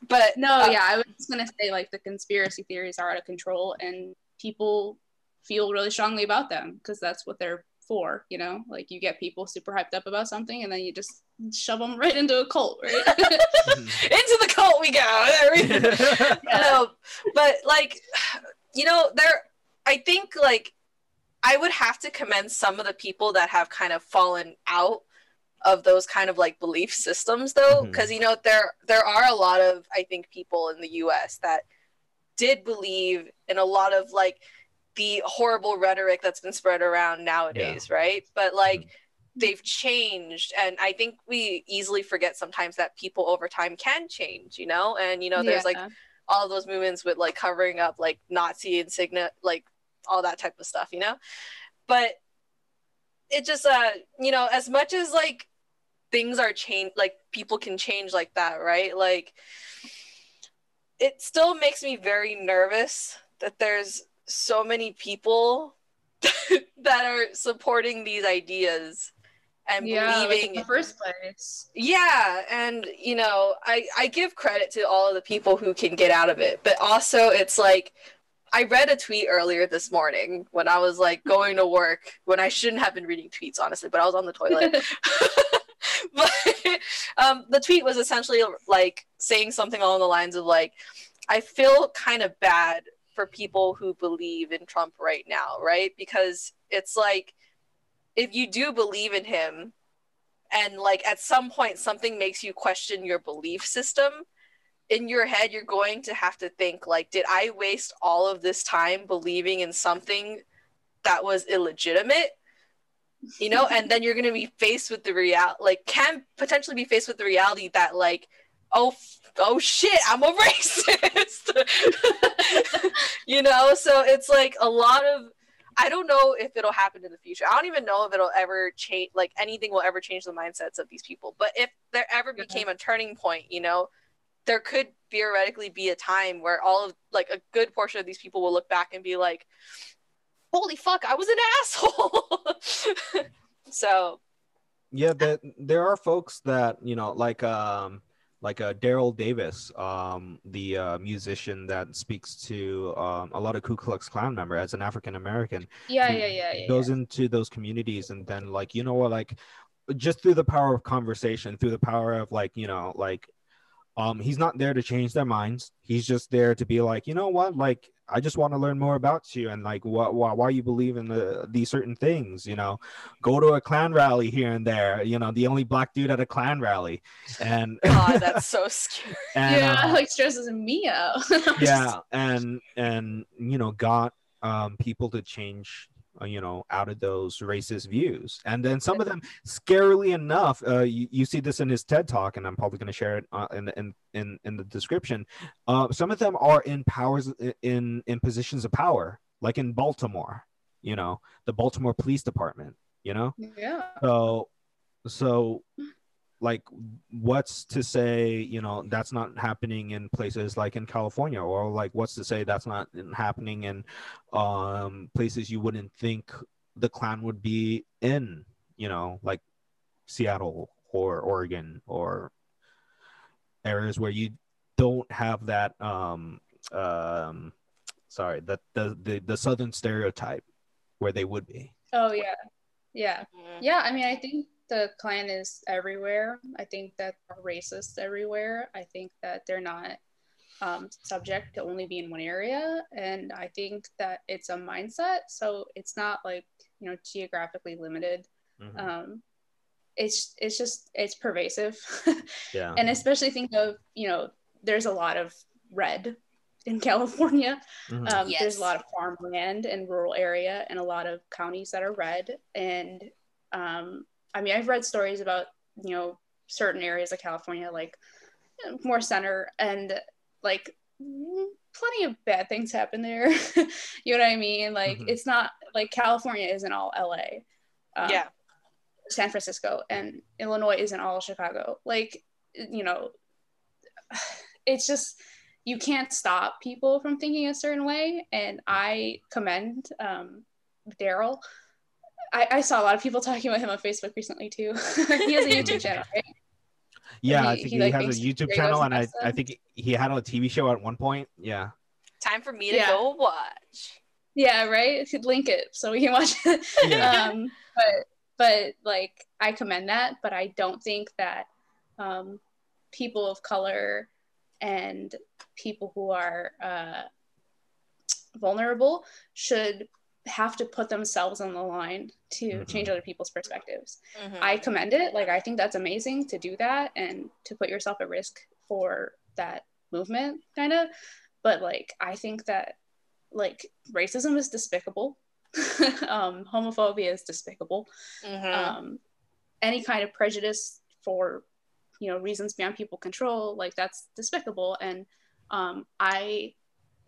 But I was just gonna say, like, the conspiracy theories are out of control and people feel really strongly about them because that's what they're for, you know. Like, you get people super hyped up about something and then you just shove them right into a cult, right? Into the cult we go. No, but, like, you know, I think, like, I would have to commend some of the people that have kind of fallen out of those kind of, like, belief systems, though, because you know, there are a lot of, I think, people in the US that did believe in a lot of, like, the horrible rhetoric that's been spread around nowadays, right? But, like, they've changed, and I think we easily forget sometimes that people over time can change, you know. And, you know, there's like all of those movements with, like, covering up, like, Nazi insignia, like, all that type of stuff, you know. But it just you know, as much as, like, things are changed, like people can change like that, right? Like it still makes me very nervous that there's so many people that are supporting these ideas and like in believing. the first place. Yeah, and you know, I give credit to all of the people who can get out of it, but also it's like I read a tweet earlier this morning when I was like going to work, when I shouldn't have been reading tweets, honestly, but I was on the toilet. But the tweet was essentially like saying something along the lines of like, I feel kind of bad for people who believe in Trump right now, right? Because it's like, if you do believe in him and like at some point something makes you question your belief system, in your head you're going to have to think like, did I waste all of this time believing in something that was illegitimate? You know, and then you're going to be faced with the reality, like can potentially be faced with the reality that like, oh shit, I'm a racist. You know, so it's like a lot of, I don't know if it'll happen in the future. I don't even know if it'll ever change, like anything will ever change the mindsets of these people. But if there ever became a turning point, you know, there could theoretically be a time where all of like a good portion of these people will look back and be like, holy fuck, I was an asshole. So Yeah, there are folks that, you know, like Daryl Davis, the musician that speaks to a lot of Ku Klux Klan member as an African American. Yeah. Goes into those communities and then like, you know what, like just through the power of conversation, through the power of like, you know, like he's not there to change their minds. He's just there to be like, you know what, like I just want to learn more about you and like why you believe in these certain things. You know, go to a Klan rally here and there. You know, the only black dude at a Klan rally, and God, that's so scary. and, yeah, like stresses me out. yeah, and you know, got people to change, you know, out of those racist views. And then some of them, scarily enough, you see this in his TED talk, and I'm probably going to share it in the description. Some of them are in powers in positions of power, like in Baltimore, you know, the Baltimore Police Department, you know. Yeah. So like what's to say, you know, that's not happening in places like in California, or like what's to say that's not happening in places you wouldn't think the Klan would be in, you know, like Seattle or Oregon, or areas where you don't have that sorry, that the southern stereotype where they would be. Oh yeah. I mean, I think the Klan is everywhere. I think that they're racist everywhere. I think that they're not subject to only be in one area, and I think that it's a mindset. So it's not like, you know, geographically limited. It's just it's pervasive. Yeah. And especially think of, you know, there's a lot of red in California. Yes. There's a lot of farmland and rural area and a lot of counties that are red. And I mean, I've read stories about, you know, certain areas of California, like more center, and like plenty of bad things happen there. You know what I mean? Like it's not like California isn't all LA. Yeah. San Francisco, and Illinois isn't all Chicago. Like, you know, it's just, you can't stop people from thinking a certain way. And I commend Daryl. I saw a lot of people talking about him on Facebook recently too. He has a YouTube channel, right? Yeah, I think he like, has a YouTube channel, and I think he had a TV show at one point. Yeah. Time for me to go watch. Yeah, right? If you'd link it so we can watch it. Yeah. But like, I commend that, but I don't think that people of color and people who are vulnerable should have to put themselves on the line to change other people's perspectives. I commend it. Like, I think that's amazing to do that and to put yourself at risk for that movement, kind of. But like, I think that like racism is despicable. Homophobia is despicable. Any kind of prejudice for, you know, reasons beyond people's control, like that's despicable. And I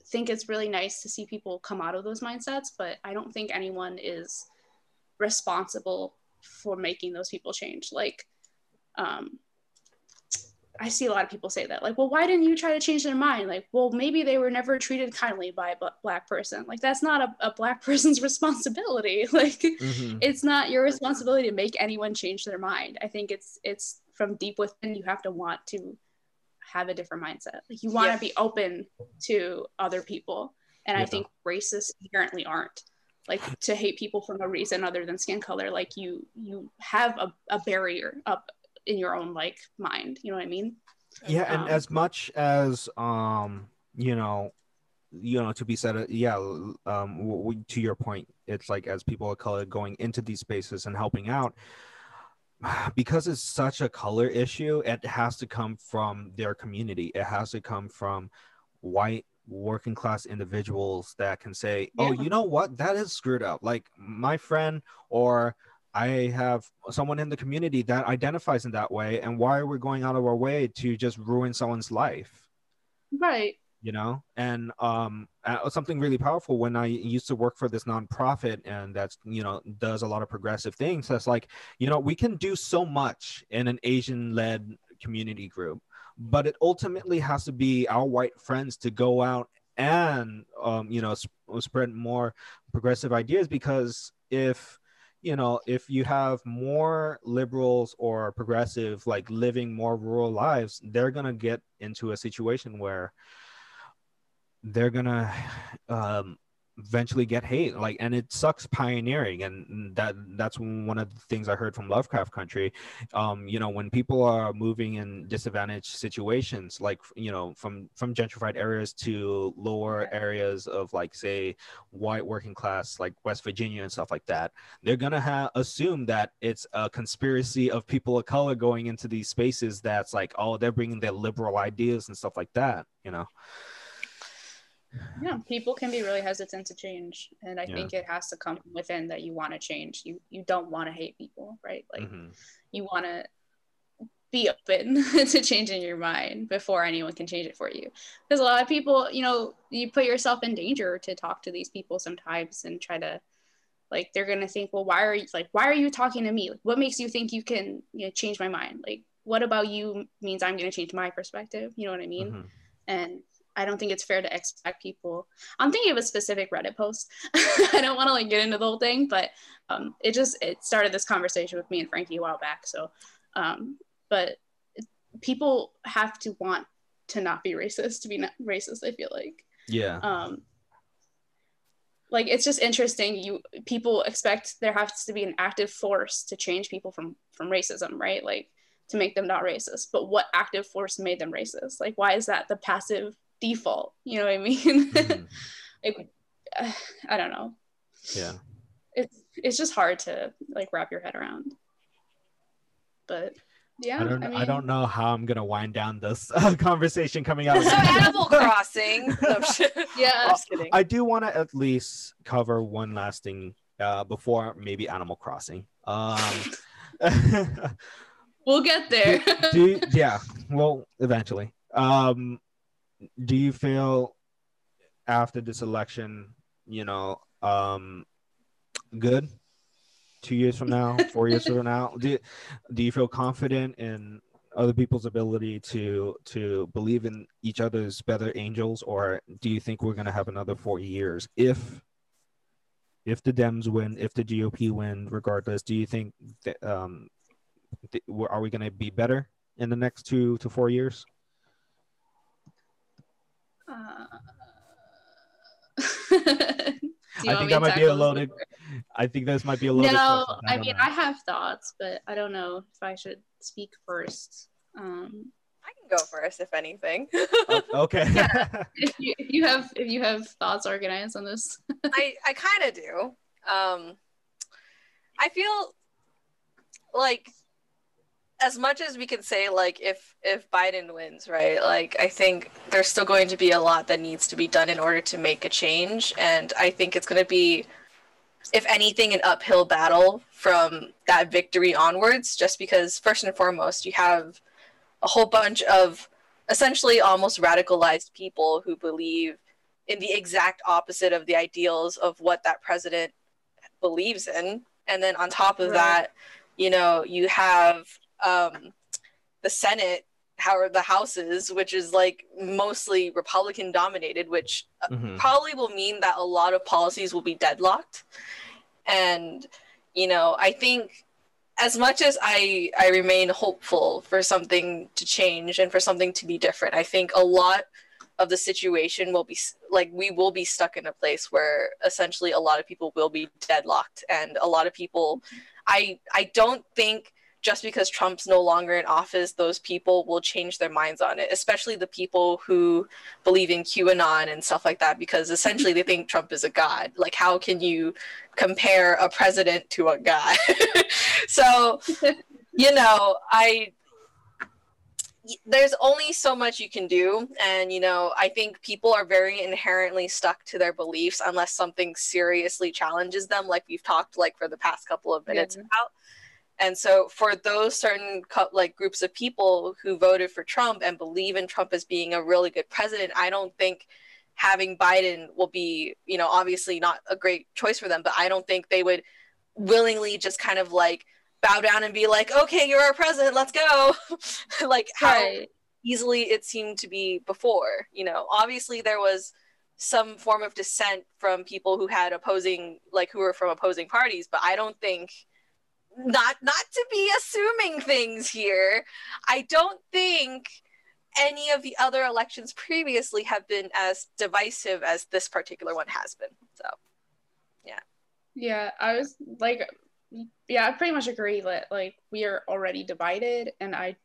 think it's really nice to see people come out of those mindsets, but I don't think anyone is responsible for making those people change. Like I see a lot of people say that, like, well, why didn't you try to change their mind? Like, well, maybe they were never treated kindly by a Black person. Like, that's not a Black person's responsibility. Like, it's not your responsibility to make anyone change their mind. I think it's from deep within. You have to want to have a different mindset. Like, you want to be open to other people. And I think racists inherently aren't. Like, to hate people from a reason other than skin color, like, you have a barrier up in your own, like, mind, you know what I mean? Yeah, and as much as you know, to be said, to your point, it's like, as people of color going into these spaces and helping out, because it's such a color issue, it has to come from their community. It has to come from white working class individuals that can say, oh, you know what, that is screwed up. Like, my friend, or I have someone in the community that identifies in that way, and why are we going out of our way to just ruin someone's life? Right. You know, and something really powerful, when I used to work for this nonprofit, and that's, does a lot of progressive things, that's like, we can do so much in an Asian-led community group, but it ultimately has to be our white friends to go out and spread more progressive ideas, because if you have more liberals or progressive, like, living more rural lives, they're gonna get into a situation where they're gonna eventually get hate. Like, and it sucks pioneering, and that's one of the things I heard from Lovecraft Country. When people are moving in disadvantaged situations, like, from gentrified areas to lower areas of, like, say, white working class, like West Virginia and stuff like that, they're gonna assume that it's a conspiracy of people of color going into these spaces, that's like, oh, they're bringing their liberal ideas and stuff like that. Yeah, people can be really hesitant to change, and I think it has to come from within, that you want to change. You don't want to hate people, right? Like, you want to be open to changing your mind before anyone can change it for you, because a lot of people, you put yourself in danger to talk to these people sometimes, and try to, like, they're gonna think, well, why are you talking to me? Like, what makes you think you can change my mind? Like, what about you means I'm gonna change my perspective? You know what I mean? And I don't think it's fair to expect people. I'm thinking of a specific Reddit post. I don't want to, like, get into the whole thing, but it started this conversation with me and Frankie a while back. So, but people have to want to not be racist to be not racist, I feel like. Yeah. Like, it's just interesting. People expect there has to be an active force to change people from racism, right? Like, to make them not racist. But what active force made them racist? Like, why is that the passive default? You know what I mean? Like, I don't know. Yeah. It's just hard to, like, wrap your head around. But yeah, I don't know how I'm gonna wind down this conversation coming out. So Animal Crossing. No, yeah, I'm just kidding. I do want to at least cover one last thing before maybe Animal Crossing. We'll get there. Well, eventually. Do you feel after this election, good? 2 years from now, 4 years from now, do you feel confident in other people's ability to believe in each other's better angels, or do you think we're going to have another 4 years if the Dems win, if the GOP win, regardless? Do you think that, are we going to be better in the next 2 to 4 years? I think that might be a loaded. I think this might be a loaded. No, I mean, I have thoughts, but I don't know if I should speak first. I can go first, if anything. Okay. Yeah. If you have thoughts organized on this, I kind of do. I feel like, as much as we can say, like, if Biden wins, right, like, I think there's still going to be a lot that needs to be done in order to make a change, and I think it's going to be, if anything, an uphill battle from that victory onwards, just because, first and foremost, you have a whole bunch of essentially almost radicalized people who believe in the exact opposite of the ideals of what that president believes in, and then on top of that, you have the Senate, how the houses, which is like mostly Republican dominated, which probably will mean that a lot of policies will be deadlocked. And, you know, I think as much as I remain hopeful for something to change and for something to be different, I think a lot of the situation will be like, we will be stuck in a place where essentially a lot of people will be deadlocked, and a lot of people, I don't think just because Trump's no longer in office, those people will change their minds on it, especially the people who believe in QAnon and stuff like that, because essentially they think Trump is a god. Like, how can you compare a president to a god? So, you know, there's only so much you can do, and you know, I think people are very inherently stuck to their beliefs unless something seriously challenges them, like we've talked like for the past couple of minutes about. And so for those certain like groups of people who voted for Trump and believe in Trump as being a really good president, I don't think having Biden will be, you know, obviously not a great choice for them, but I don't think they would willingly just kind of like bow down and be like, okay, you're our president, let's go. Like how easily it seemed to be before. You know, obviously there was some form of dissent from people who had opposing, like who were from opposing parties, but I don't think, not to be assuming things here, I don't think any of the other elections previously have been as divisive as this particular one has been. So, yeah. Yeah, I was like, yeah, I pretty much agree that like we are already divided, and I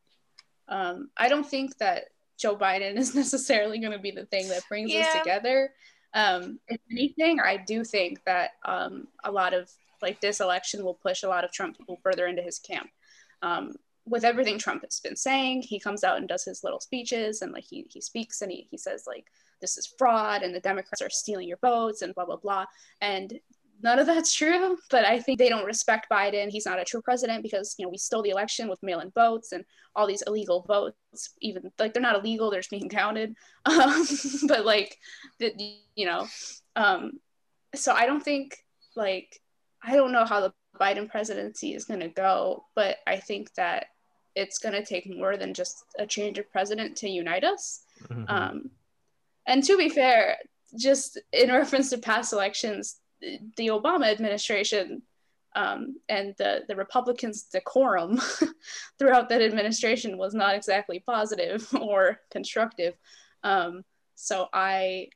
don't think that Joe Biden is necessarily going to be the thing that brings us together. If anything, I do think that a lot of like this election will push a lot of Trump people further into his camp. With everything Trump has been saying, he comes out and does his little speeches, and like he speaks and he says like, this is fraud and the Democrats are stealing your votes and blah, blah, blah. And none of that's true, but I think they don't respect Biden. He's not a true president because, you know, we stole the election with mail-in votes and all these illegal votes, even like they're not illegal, they're just being counted. But like, you know, so I don't think like, I don't know how the Biden presidency is going to go, but I think that it's going to take more than just a change of president to unite us. And to be fair, just in reference to past elections, the Obama administration and the Republicans' decorum throughout that administration was not exactly positive or constructive. So I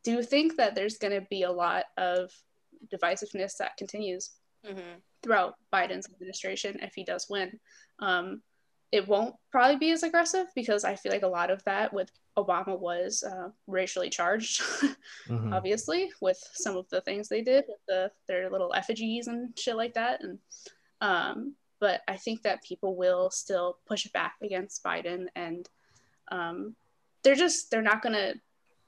do think that there's going to be a lot of divisiveness that continues throughout Biden's administration if he does win. It won't probably be as aggressive because I feel like a lot of that with Obama was racially charged, obviously, with some of the things they did with their little effigies and shit like that. And but I think that people will still push back against Biden, and they're not gonna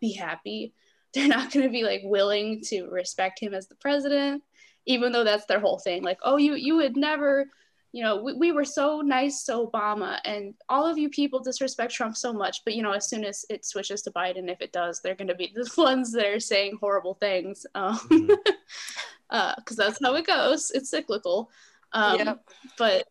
be happy. They're not gonna be like willing to respect him as the president, even though that's their whole thing. Like, oh, you would never. You know, we were so nice to Obama, and all of you people disrespect Trump so much. But, you know, as soon as it switches to Biden, if it does, they're going to be the ones that are saying horrible things. Because that's how it goes. It's cyclical. But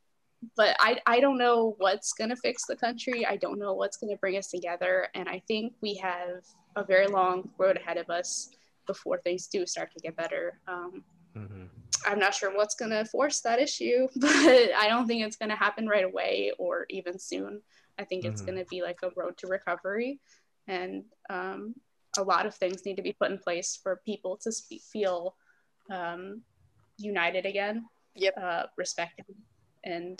I don't know what's going to fix the country. I don't know what's going to bring us together. And I think we have a very long road ahead of us before things do start to get better. I'm not sure what's going to force that issue, but I don't think it's going to happen right away or even soon. I think it's going to be like a road to recovery, and a lot of things need to be put in place for people to feel united again, respected. And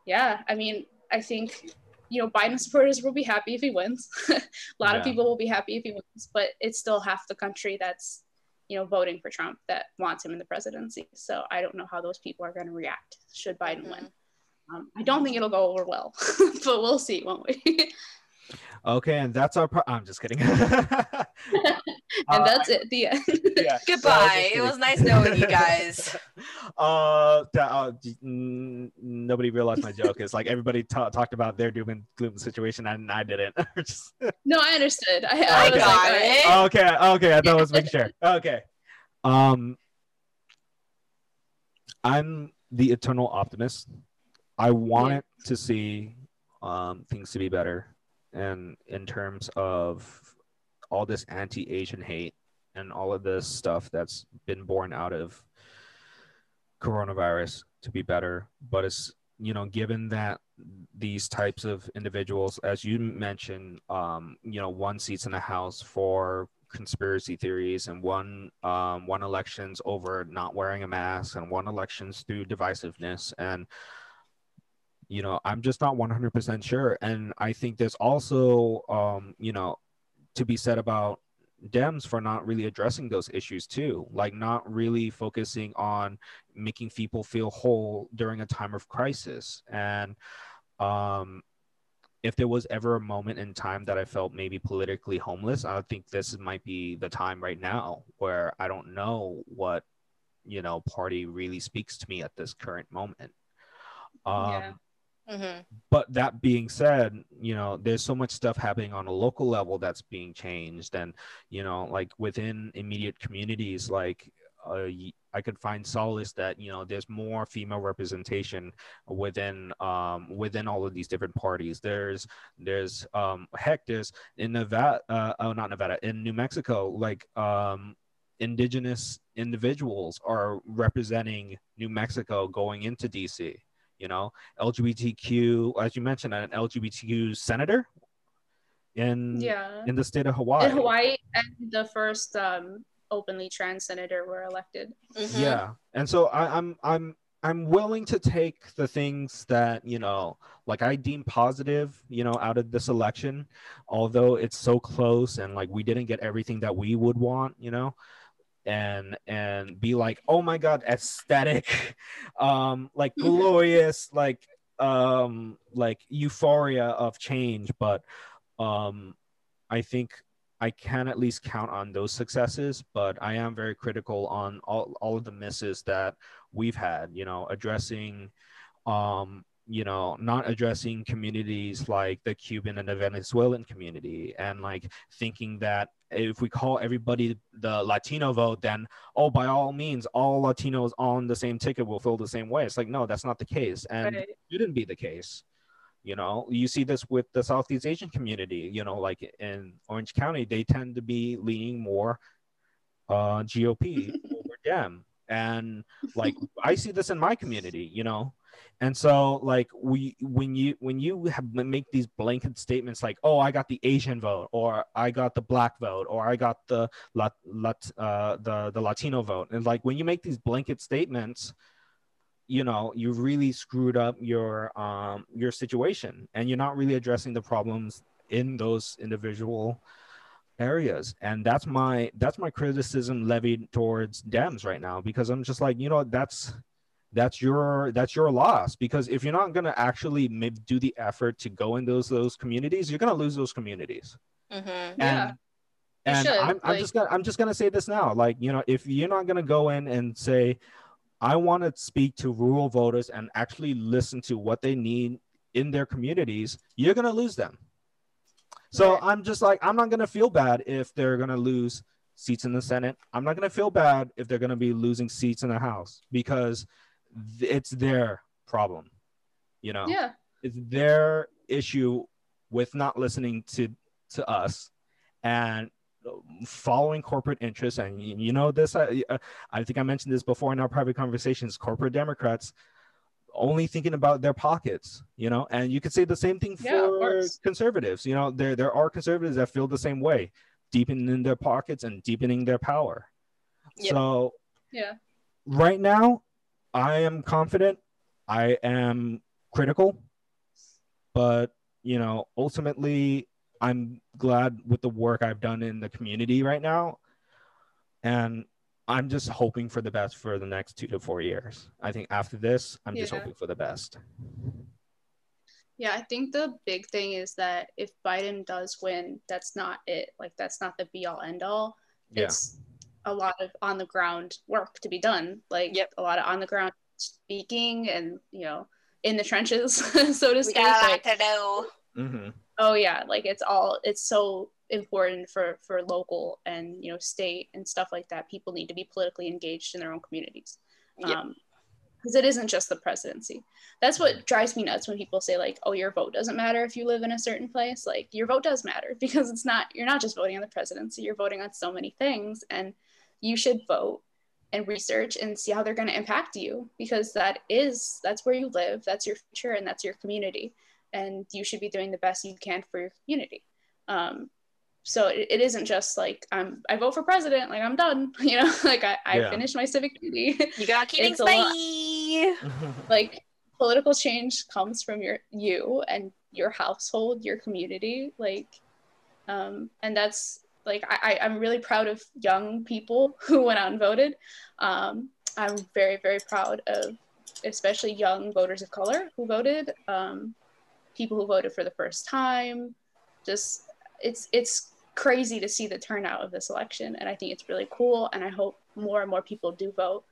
yeah, I mean, I think, you know, Biden supporters will be happy if he wins. A lot of people will be happy if he wins, but it's still half the country that's, you know, voting for Trump that wants him in the presidency. So I don't know how those people are going to react should Biden win. I don't think it'll go over well, but we'll see, won't we? Okay, and that's our I'm just kidding. And that's it. The end. Yeah. Goodbye. It was nice knowing you guys. Nobody realized my joke. It's like everybody talked about their doom and gloom situation, and I didn't. No, I understood. I was got like, it. Okay. I thought I was making sure. Okay. I'm the eternal optimist. I want to see things to be better, and in terms of all this anti-Asian hate and all of this stuff that's been born out of coronavirus to be better. But it's, given that these types of individuals, as you mentioned, one seats in the House for conspiracy theories, and one elections over not wearing a mask, and one elections through divisiveness. And I'm just not 100% sure. And I think there's also to be said about Dems for not really addressing those issues too, like not really focusing on making people feel whole during a time of crisis. And um, if there was ever a moment in time that I felt maybe politically homeless, I think this might be the time right now, where I don't know what party really speaks to me at this current moment. Yeah. Um, Mm-hmm. but that being said, there's so much stuff happening on a local level that's being changed. And like within immediate communities, like I could find solace that there's more female representation within all of these different parties. There's in Nevada, not Nevada, in New Mexico, like indigenous individuals are representing New Mexico going into DC. LGBTQ, as you mentioned, an LGBTQ senator in Yeah. in the state of In Hawaii. Hawaii, and the first openly trans senator were elected. Mm-hmm. Yeah, and so I'm willing to take the things that like I deem positive, out of this election, although it's so close and like we didn't get everything that we would want, and be like, oh my god, aesthetic, like glorious, like euphoria of change. But I think I can at least count on those successes, but I am very critical on all of the misses that we've had, addressing not addressing communities like the Cuban and the Venezuelan community, and like thinking that if we call everybody the Latino vote, then by all means, all Latinos on the same ticket will feel the same way. It's like, no, that's not the case, and Right. it shouldn't be the case. You see this with the Southeast Asian community, like in Orange County, they tend to be leaning more GOP over Dem. And like I see this in my community, and so like when you make these blanket statements like, oh, I got the Asian vote, or I got the black vote, or I got the the Latino vote, and like when you make these blanket statements, you really screwed up your situation, and you're not really addressing the problems in those individual areas. And that's my criticism levied towards Dems right now, because I'm just like, that's your loss, because if you're not going to actually do the effort to go in those communities, you're going to lose those communities. Mm-hmm. Yeah. and You and should. I'm just gonna say this now, like, if you're not gonna go in and say, I want to speak to rural voters and actually listen to what they need in their communities, you're going to lose them. So Right. I'm just like, I'm not going to feel bad if they're going to lose seats in the Senate. I'm not going to feel bad if they're going to be losing seats in the House, because it's their problem. Yeah. It's their issue with not listening to us and following corporate interests. And this, I think I mentioned this before in our private conversations. Corporate Democrats only thinking about their pockets, and you could say the same thing Yeah, of for course. conservatives. There are conservatives that feel the same way, deepening in their pockets and deepening their power. Yep. So Yeah. right now, I am confident. I am critical, but ultimately, I'm glad with the work I've done in the community right now, and I'm just hoping for the best for the next 2 to 4 years. I think after this, I'm just Yeah. hoping for the best. Yeah, I think the big thing is that if Biden does win, that's not it. Like, that's not the be all end all. Yeah. It's a lot of on the ground work to be done. Like, Yep. a lot of on the ground speaking and, in the trenches, so to We speak. got a lot Like, to do. Mm-hmm. oh yeah, like it's so important for local and state and stuff like that. People need to be politically engaged in their own communities. Yep. because it isn't just the presidency. That's what drives me nuts when people say like, oh, your vote doesn't matter if you live in a certain place. Like, your vote does matter, because you're not just voting on the presidency, you're voting on so many things, and you should vote and research and see how they're going to impact you, because that's where you live, that's your future, and that's your community, and you should be doing the best you can for your community. So it isn't just like I vote for president, like I'm done, like I finished my civic duty. You got keeping space. Like, political change comes from you and your household, your community, like, and that's like I'm really proud of young people who went out and voted. I'm very, very proud of especially young voters of color who voted, people who voted for the first time. Just it's crazy to see the turnout of this election, and I think it's really cool, and I hope more and more people do vote,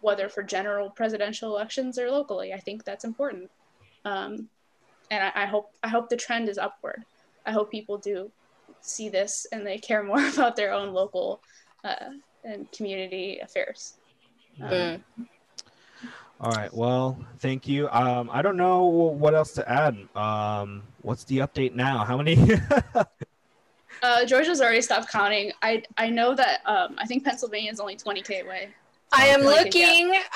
whether for general presidential elections or locally. I think that's important, and I hope the trend is upward. I hope people do see this and they care more about their own local and community affairs. All right. Well, thank you. I don't know what else to add. What's the update now? How many? Georgia's already stopped counting. I know that I think Pennsylvania is only 20K away. I am looking. That's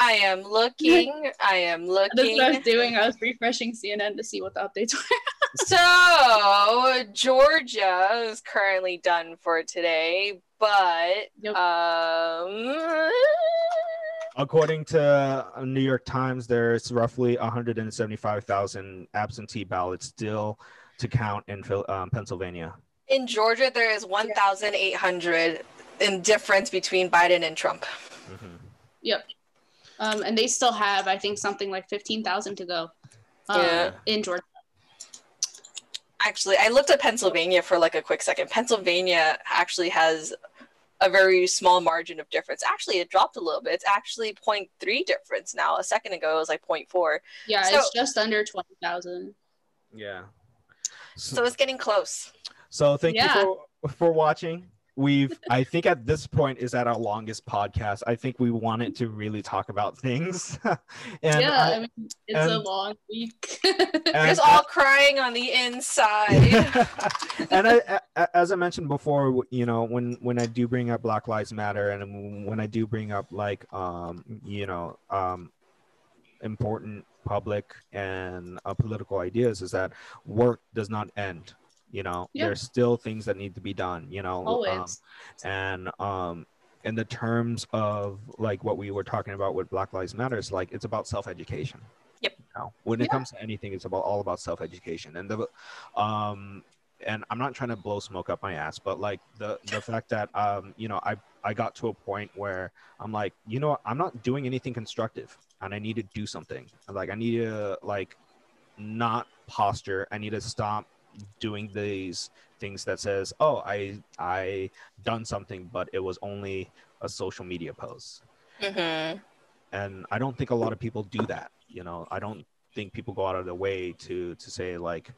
what I was doing. I was refreshing CNN to see what the updates were. So Georgia is currently done for today, but according to New York Times, there's roughly 175,000 absentee ballots still to count in Pennsylvania. In Georgia, there is 1,800 in difference between Biden and Trump. Yep. And they still have, I think, something like 15,000 to go in Georgia. Actually, I looked at Pennsylvania for like a quick second. Pennsylvania actually has a very small margin of difference. Actually, it dropped a little bit. It's actually 0.3 difference now. A second ago, it was like 0.4. Yeah, so, it's just under 20,000. Yeah. So it's getting close. So thank you for watching. I think at this point is at our longest podcast. I think we wanted to really talk about things. And it's a long week. Just all crying on the inside. And as I mentioned before, when I do bring up Black Lives Matter, and when I do bring up like important public and political ideas, is that work does not end. There's still things that need to be done, always. And in the terms of like what we were talking about with Black Lives Matter, it's like it's about self-education. Yep. When it comes to anything, it's all about self-education. And and I'm not trying to blow smoke up my ass, but like the fact that I got to a point where I'm like, I'm not doing anything constructive, and I need to do something. Like, I need to like not posture. I need to stop doing these things that says, oh, I done something, but it was only a social media post. And I don't think a lot of people do that. I don't think people go out of their way to say like,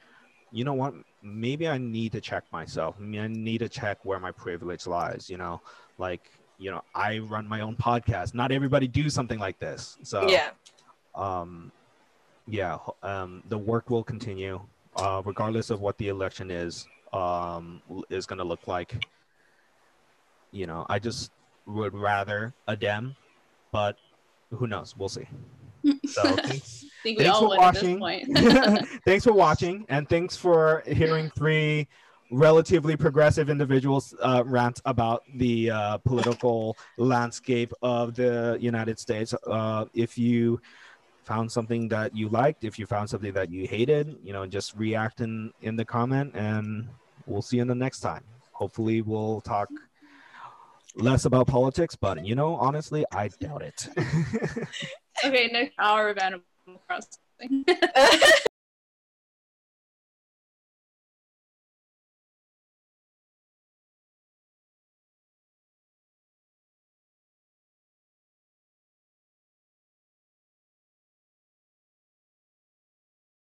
you know what, maybe I need to check myself. I need to check where my privilege lies. I run my own podcast. Not everybody do something like this. So the work will continue. Regardless of what the election is going to look like. I just would rather a Dem, but who knows? We'll see. So thanks for watching. Thanks for watching, and thanks for hearing three relatively progressive individuals rant about the political landscape of the United States. If you found something that you liked, if you found something that you hated, just react in the comment, and we'll see you in the next time. Hopefully we'll talk less about politics, but honestly, I doubt it. Okay, next hour of Animal Crossing.